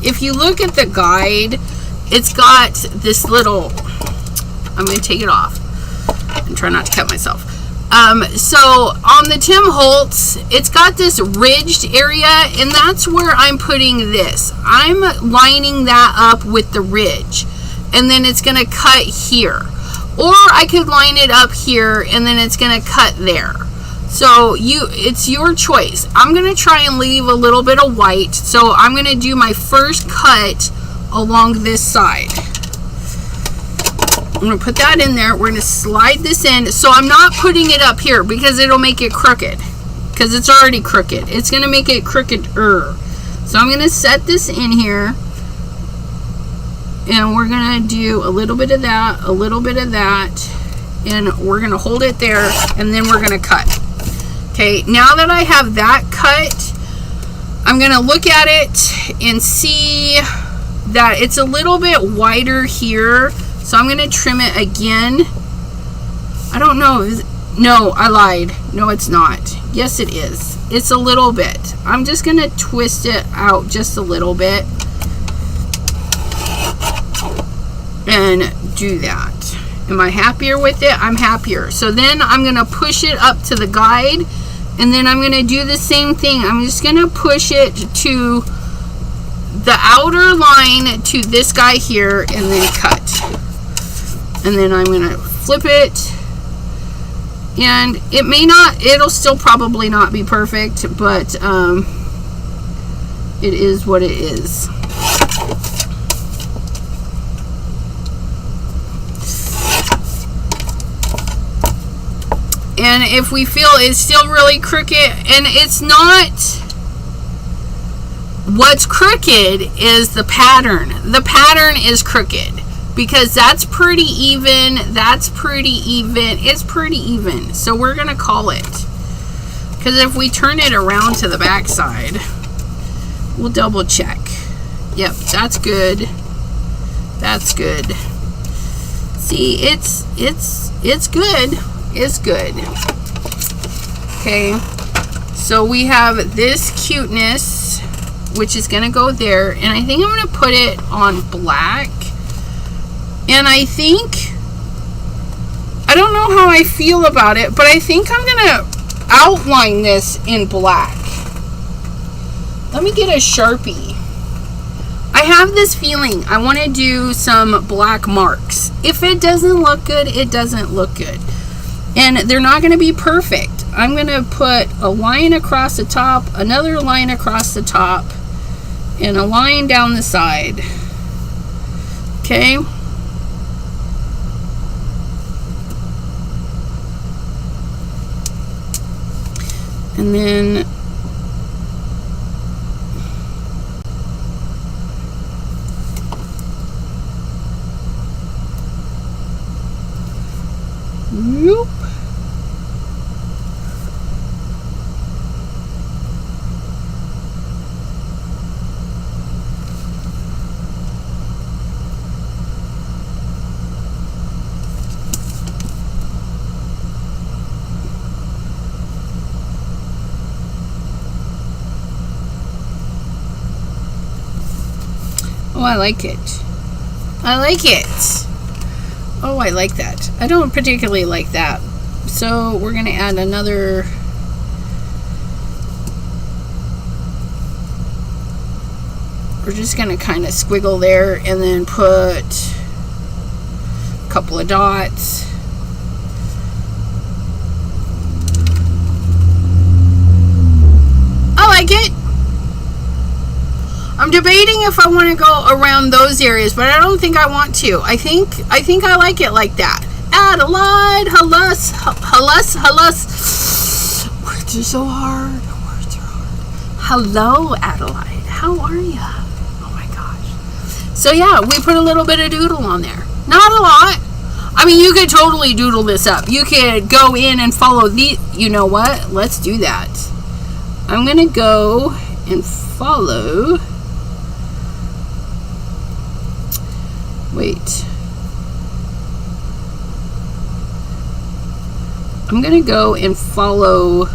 if you look at the guide, it's got this little, I'm going to take it off and try not to cut myself. So on the Tim Holtz, it's got this ridged area, and that's where I'm putting this. I'm lining that up with the ridge, and then it's going to cut here. Or I could line it up here, and then it's going to cut there. So it's your choice. I'm going to try and leave a little bit of white, so I'm going to do my first cut along this side. I'm going to put that in there. We're going to slide this in. So I'm not putting it up here because it'll make it crooked. Because it's already crooked. It's going to make it crookeder. So I'm going to set this in here. And we're going to do a little bit of that, a little bit of that. And we're going to hold it there. And then we're going to cut. Okay, now that I have that cut, I'm going to look at it and see that it's a little bit wider here. So I'm going to trim it again. I don't know. No, I lied. No, it's not. Yes, it is. It's a little bit. I'm just going to twist it out just a little bit. And do that. Am I happier with it? I'm happier. So then I'm going to push it up to the guide, and then I'm going to do the same thing. I'm just going to push it to the outer line to this guy here, and then cut. And then I'm going to flip it, and it may not, it'll still probably not be perfect, but it is what it is. And if we feel it's still really crooked, and it's not, what's crooked is the pattern. The pattern is crooked because that's pretty even. That's pretty even. It's pretty even. So we're going to call it. Because if we turn it around to the back side, we'll double check. Yep, that's good. That's good. See, it's good. Is good. Okay, so we have this cuteness, which is going to go there, and I think I'm going to put it on black. And I don't know how I feel about it, but I think I'm going to outline this in black. Let me get a Sharpie. I have this feeling I want to do some black marks. If it doesn't look good, it doesn't look good. And they're not going to be perfect. I'm going to put a line across the top, another line across the top, and a line down the side. Okay. And then whoop. Oh, I like it. I like it. Oh, I like that. I don't particularly like that. So we're going to add another. We're just going to kind of squiggle there and then put a couple of dots. I like it. I'm debating if I want to go around those areas, but I don't think I want to. I think I like it like that. Adelaide, Hullus. Words are so hard. Words are hard. Hello, Adelaide. How are you? Oh my gosh. So yeah, we put a little bit of doodle on there. Not a lot. I mean, you could totally doodle this up. You could go in and follow the. You know what? Let's do that. I'm gonna go and follow. Wait. I'm going to go and follow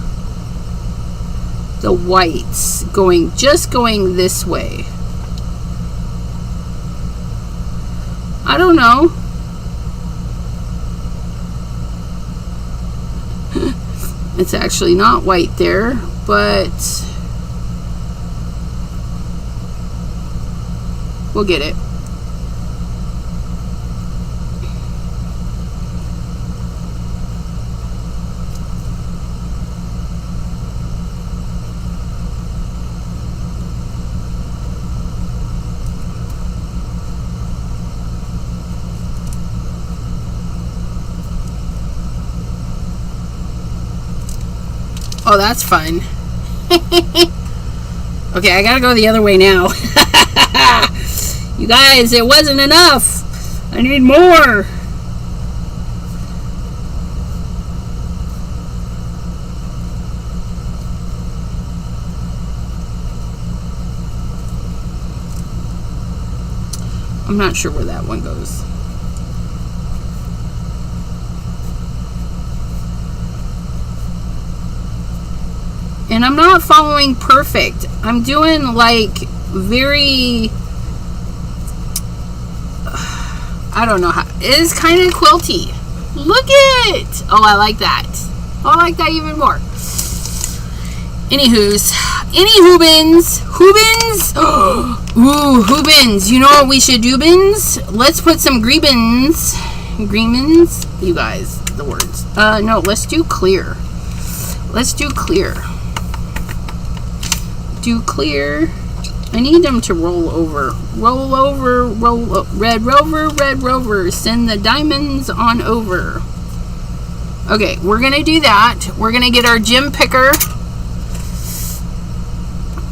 the whites just going this way. I don't know. It's actually not white there, but we'll get it. Oh, that's fun. Okay, I gotta go the other way now. You guys, it wasn't enough. I need more. I'm not sure where that one goes. And I'm not following perfect. I'm doing like very, I don't know how. It is kind of quilty. Look it. Oh, I like that. Oh, I like that even more. Any hoobins. Ooh, hoobins. You know what we should do, bins? Let's put some greebins. Greemins? You guys, the words. No, let's do clear. Let's do clear. Do clear. I need them to roll over. Roll over, Red Rover, send the diamonds on over. Okay, we're going to do that. We're going to get our gem picker.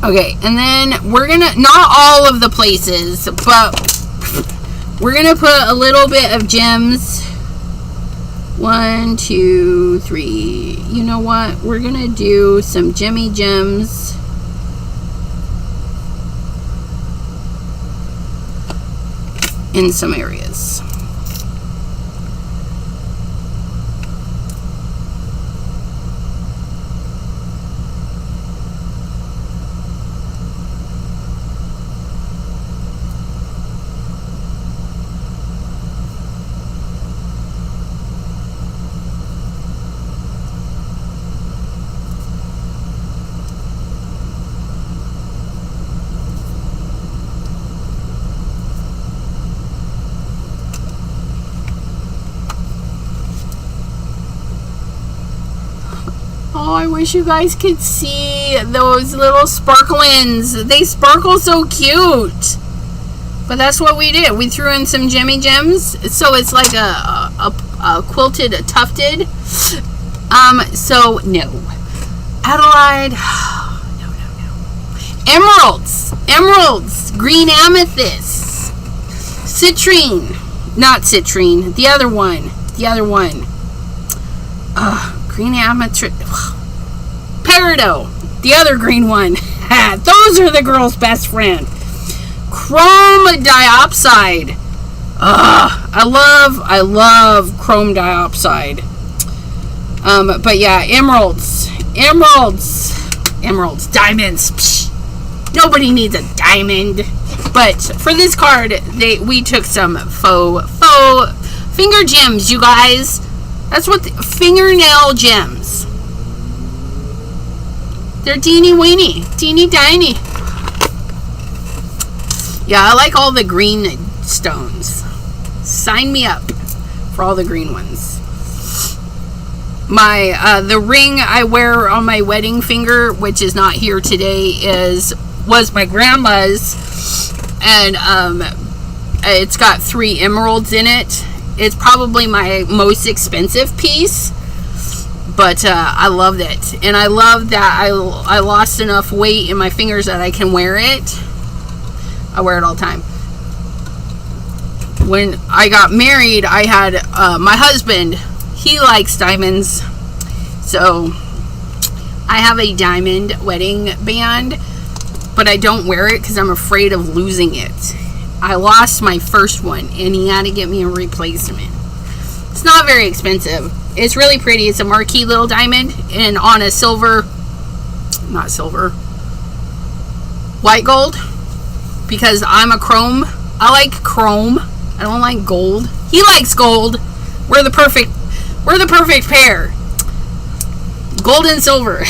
Okay, and then we're going to, not all of the places, but we're going to put a little bit of gems. 1, 2, 3. You know what? We're going to do some gemmy gems. In some areas. Oh, I wish you guys could see those little sparklins. They sparkle so cute. But that's what we did. We threw in some gemmy gems. So it's like a quilted, a tufted. So no. Adelaide. No. Emeralds. Green amethyst. Citrine. Not citrine. The other one. Green amethyst. Peridot. The other green one. Those are the girl's best friend. Chrome diopside. I love chrome diopside. But yeah, emeralds. Diamonds. Psh. Nobody needs a diamond. But for this card, we took some faux finger gems, you guys. That's what fingernail gems. They're teeny tiny. Yeah, I like all the green stones. Sign me up for all the green ones. My the ring I wear on my wedding finger, which is not here today, was my grandma's, and it's got 3 emeralds in it. It's probably my most expensive piece, but I loved it. And I love that I lost enough weight in my fingers that I can wear it. I wear it all the time. When I got married, I had my husband, he likes diamonds. So I have a diamond wedding band, but I don't wear it because I'm afraid of losing it. I lost my first one, and he had to get me a replacement. It's not very expensive. It's really pretty. It's a marquee little diamond, and on a white gold, because I'm a chrome. I like chrome. I don't like gold. He likes gold. We're the perfect pair. Gold and silver.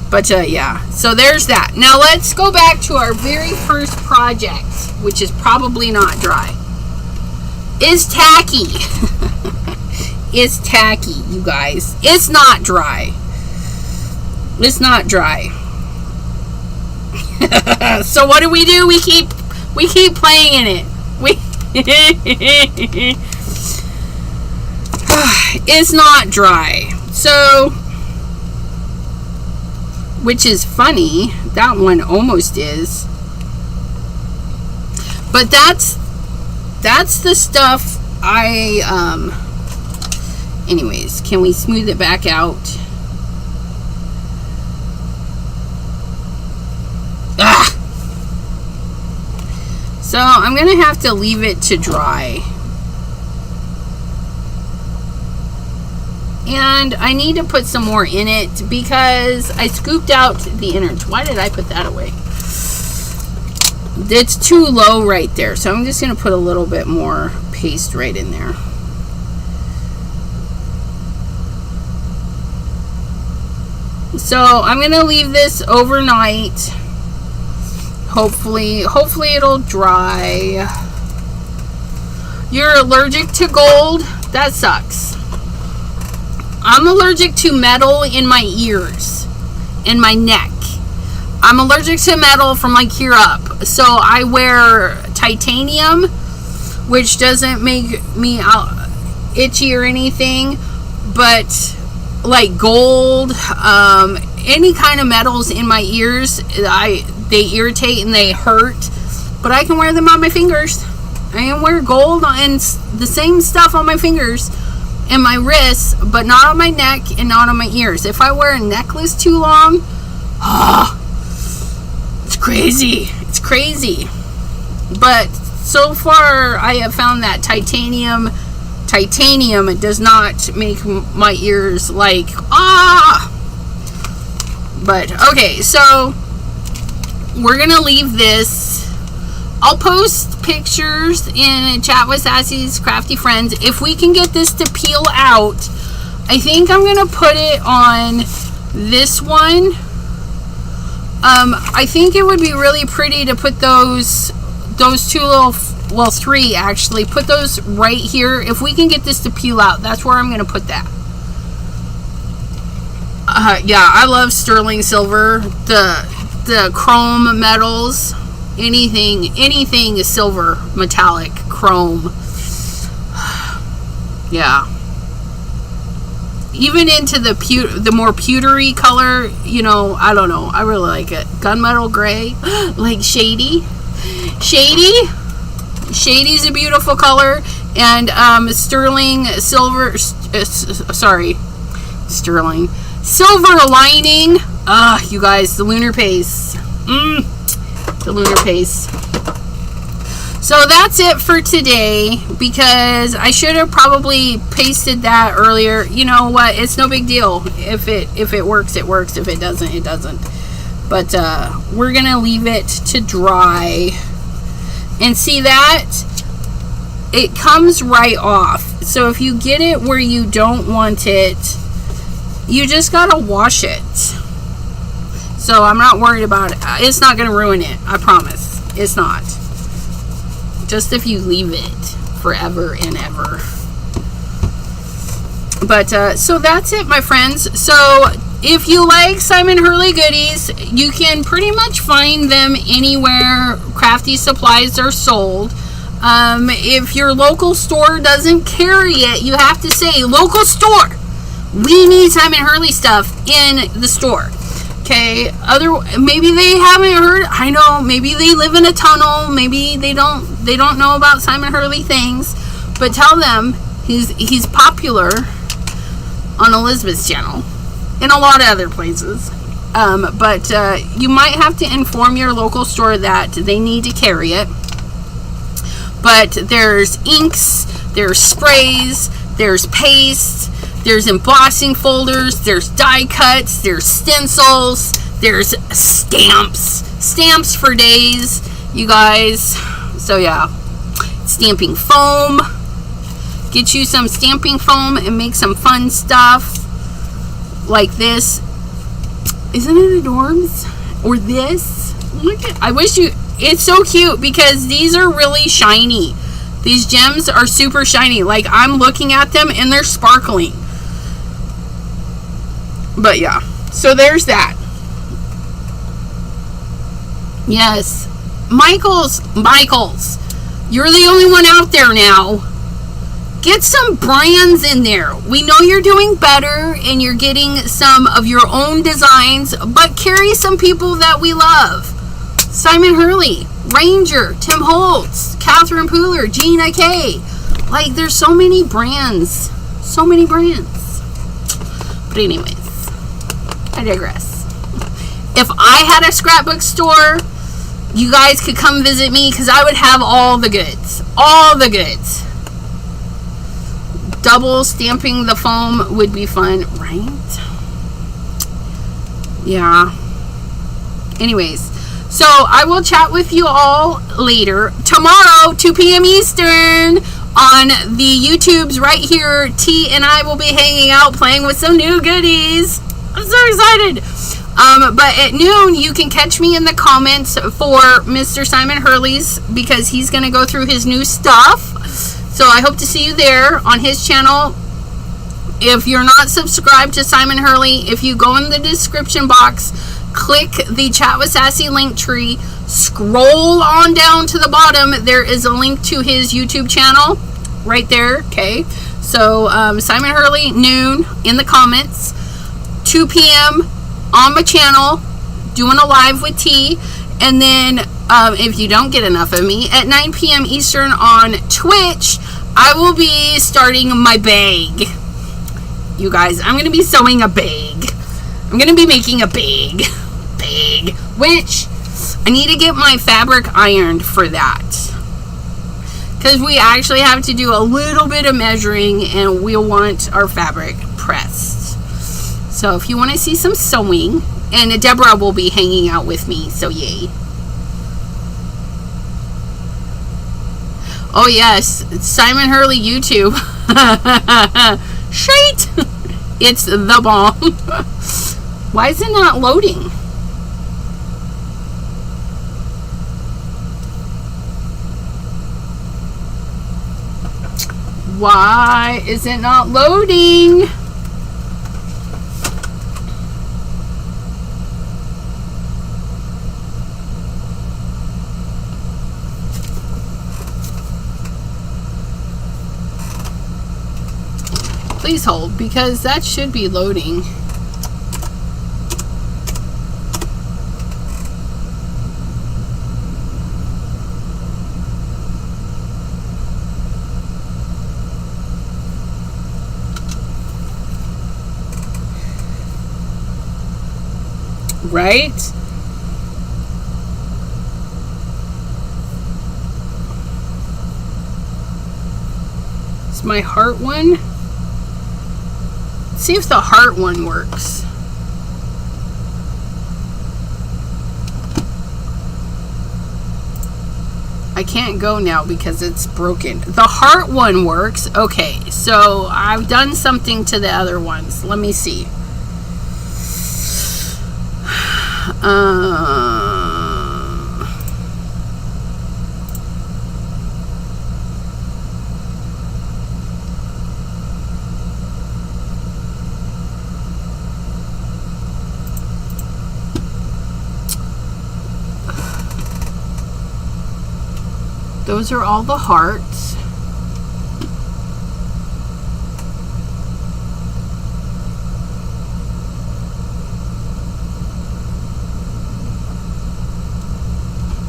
But yeah, so there's that. Now let's go back to our very first project, which is probably not dry. It's tacky. It's tacky, you guys. It's not dry. It's not dry. So what do? We keep playing in it. It's not dry. So, which is funny, that one almost is. But that's the stuff anyways, can we smooth it back out? So I'm gonna have to leave it to dry. And I need to put some more in it because I scooped out the innards. Why did I put that away? it's too low right there, so I'm just going to put a little bit more paste right in there. So I'm going to leave this overnight. Hopefully it'll dry. You're allergic to gold? That sucks. I'm allergic to metal in my ears and my neck. I'm allergic to metal from like here up. So I wear titanium, which doesn't make me itchy or anything, but like gold, any kind of metals in my ears, they irritate and they hurt. But I can wear them on my fingers. I can wear gold and the same stuff on my fingers and my wrists, but not on my neck and not on my ears. If I wear a necklace too long, it's crazy. It's crazy. But so far, I have found that titanium does not make my ears like, But, okay, so we're going to leave this. I'll post pictures in Chat with Sassy's Crafty Friends. If we can get this to peel out, I think I'm going to put it on this one. I think it would be really pretty to put those two little, well, three actually, put those right here. If we can get this to peel out, that's where I'm going to put that. Yeah, I love sterling silver, the chrome metals. Anything is silver, metallic, chrome. Yeah. Even into the more pewtery color, you know, I don't know. I really like it. Gunmetal gray, like shady. Shady's a beautiful color, and sterling silver. Sterling silver lining. You guys, the lunar paste. The lunar paste. So that's it for today, because I should have probably pasted that earlier. You know what? It's no big deal. If it works, it works. If it doesn't, it doesn't. But we're gonna leave it to dry, and see that it comes right off. So if you get it where you don't want it, you just gotta wash it. So I'm not worried about it. It's not going to ruin it. I promise. It's not. Just if you leave it forever and ever. But, so that's it, my friends. So if you like Simon Hurley goodies, you can pretty much find them anywhere crafty supplies are sold. If your local store doesn't carry it, you have to say, local store, we need Simon Hurley stuff in the store. Okay, maybe they haven't heard. I know, maybe they live in a tunnel. Maybe they don't know about Simon Hurley things. But tell them he's popular on Elizabeth's channel and a lot of other places. But you might have to inform your local store that they need to carry it. But there's inks, there's sprays, there's paste. There's embossing folders, there's die cuts, there's stencils, there's stamps for days, you guys. So yeah, stamping foam. Get you some stamping foam and make some fun stuff like this. Isn't it adorbs? Or this? Look at, it's so cute because these are really shiny. These gems are super shiny. Like, I'm looking at them and they're sparkling. But yeah, so there's that. Yes, Michaels, you're the only one out there now. Get some brands in there. We know you're doing better and you're getting some of your own designs, but carry some people that we love. Simon Hurley, Ranger, Tim Holtz, Catherine Pooler, Gina K. Like, there's so many brands. So many brands. But anyways, I digress. If I had a scrapbook store, you guys could come visit me because I would have all the goods. All the goods. Double stamping the foam would be fun, right? Yeah. Anyways, So I will chat with you all later. Tomorrow, 2 p.m. Eastern, on the YouTubes right here, T and I will be hanging out playing with some new goodies. I'm so excited. But at noon, you can catch me in the comments for Mr. Simon Hurley's, because he's going to go through his new stuff. So I hope to see you there on his channel. If you're not subscribed to Simon Hurley, if you go in the description box, click the Chat with Sassy link tree, scroll on down to the bottom, there is a link to his YouTube channel right there. Okay, so Simon Hurley, noon, in the comments. 2 p.m. on my channel, doing a live with T. And then if you don't get enough of me, at 9 p.m. Eastern on Twitch, I will be starting my bag. You guys, I'm going to be sewing a bag. I'm going to be making a bag, which I need to get my fabric ironed for that, because we actually have to do a little bit of measuring, and we'll want our fabric pressed. So if you want to see some sewing, and Deborah will be hanging out with me, so yay. Oh yes, Simon Hurley YouTube. Shite! It's the bomb. Why is it not loading? Why is it not loading? Please hold, because that should be loading. Right? It's my heart one. See if the heart one works. I can't go now because it's broken. The heart one works. Okay, so I've done something to the other ones. Let me see. Those are all the hearts.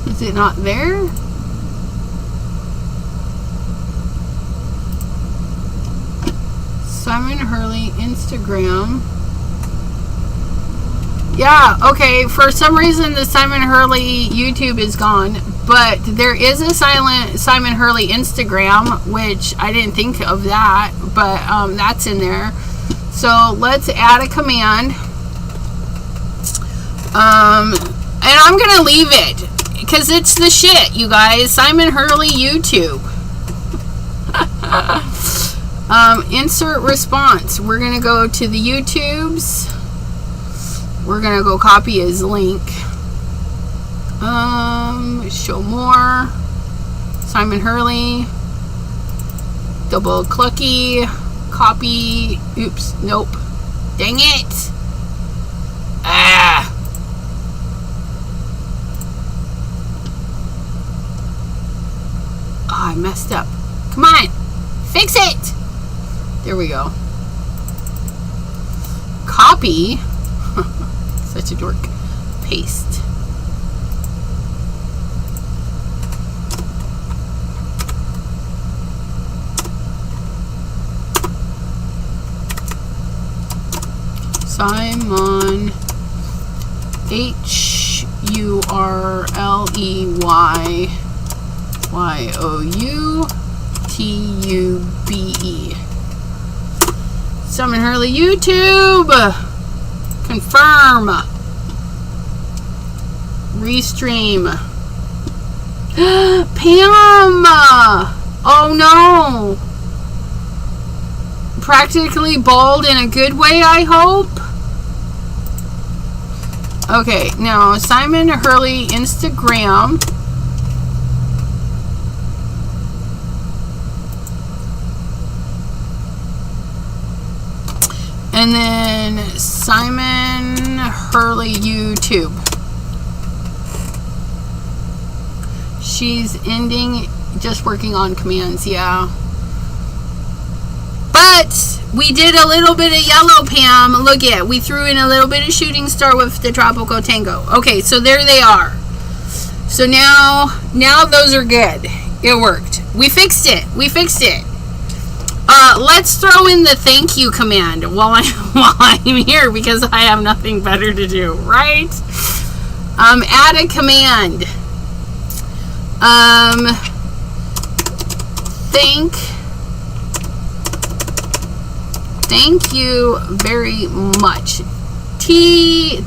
Is it not there? Simon Hurley Instagram. Yeah, okay, for some reason the Simon Hurley YouTube is gone, but there is a Simon Hurley Instagram, which I didn't think of that, but that's in there. So let's add a command. And I'm going to leave it, because it's the shit, you guys. Simon Hurley YouTube. Insert response. We're going to go to the YouTubes. We're going to go copy his link. Show more. Simon Hurley. Double clucky. Copy. Oops. Nope. Dang it. Ah. Oh, I messed up. Come on. Fix it. There we go. Copy. Such a dork. Paste. Simon HurleyYoutube. Simon Hurley YouTube. Confirm. Restream. Pam! Oh no! Practically bald in a good way, I hope. Okay, now Simon Hurley Instagram. And then Simon Hurley YouTube. She's ending, just working on commands, yeah. But we did a little bit of yellow, Pam. Look at, we threw in a little bit of shooting star with the Tropical Tango. Okay, so there they are. So now those are good. It worked. We fixed it. We fixed it. Let's throw in the thank you command while I'm here, because I have nothing better to do, right? Add a command. Thank you very much. TYVM.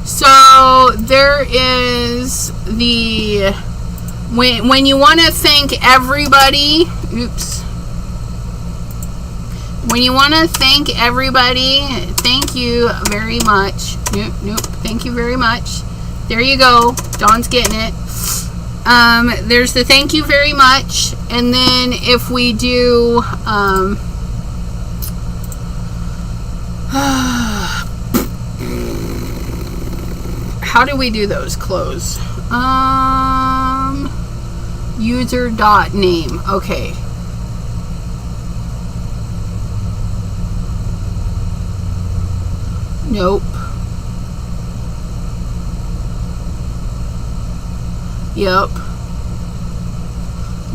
So there is the, when you want to thank everybody, when you want to thank everybody, thank you very much. Thank you very much. There you go. Dawn's getting it. There's the thank you very much. And then if we do, how do we do those? Close. User dot name. Okay. Nope. Yep.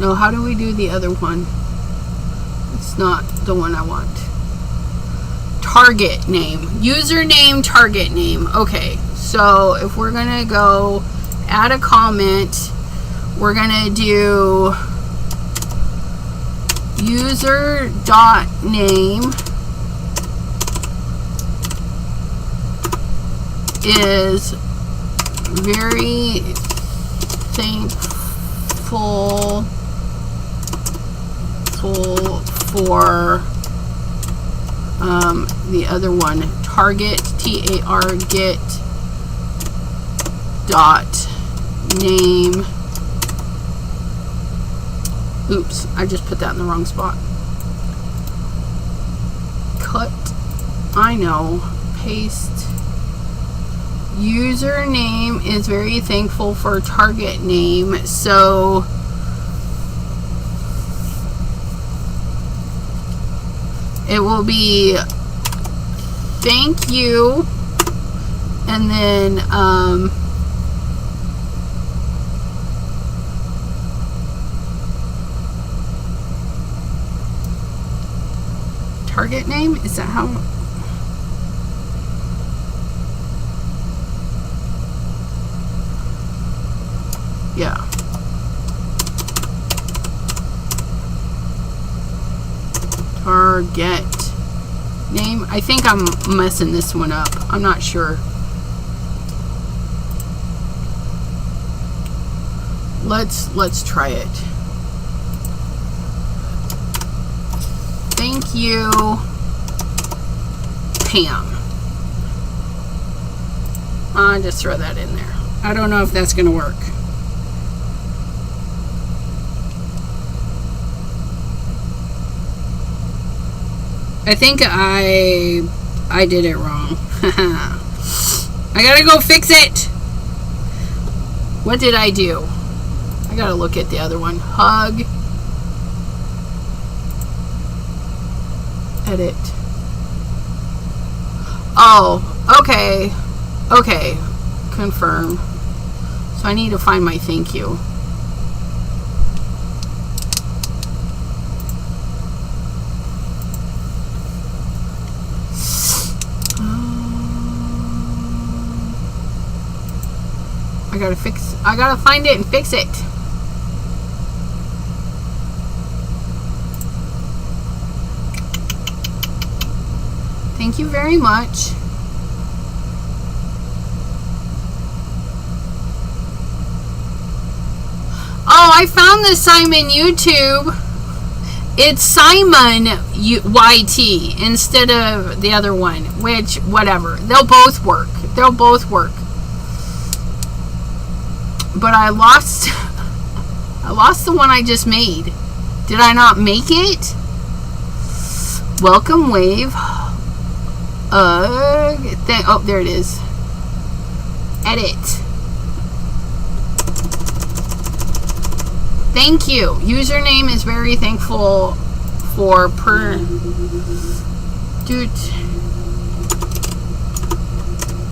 No, how do we do the other one? It's not the one I want. Target name. Username, target name. Okay. So if we're gonna go add a comment, we're gonna do user.name is very thankful for the other one, target, TARGET dot name. Oops, I just put that in the wrong spot. Cut. I know. Paste. Username is very thankful for target name. So it will be thank you, and then target name. Is that how? Yeah. Target name. I think I'm messing this one up. I'm not sure. Let's try it. Thank you, Pam. I'll just throw that in there. I don't know if that's going to work. I think I did it wrong. I gotta go fix it. What did I do? I gotta look at the other one. Hug. Edit. Oh, okay. Okay. Confirm. So I need to find my thank you. I gotta find it and fix it. Thank you very much. Oh, I found the Simon YouTube. It's Simon YT instead of the other one, which, whatever. They'll both work. They'll both work. But I lost the one I just made. Did I not make it? Welcome wave. Oh, there it is. Edit. Thank you. Username is very thankful for dude.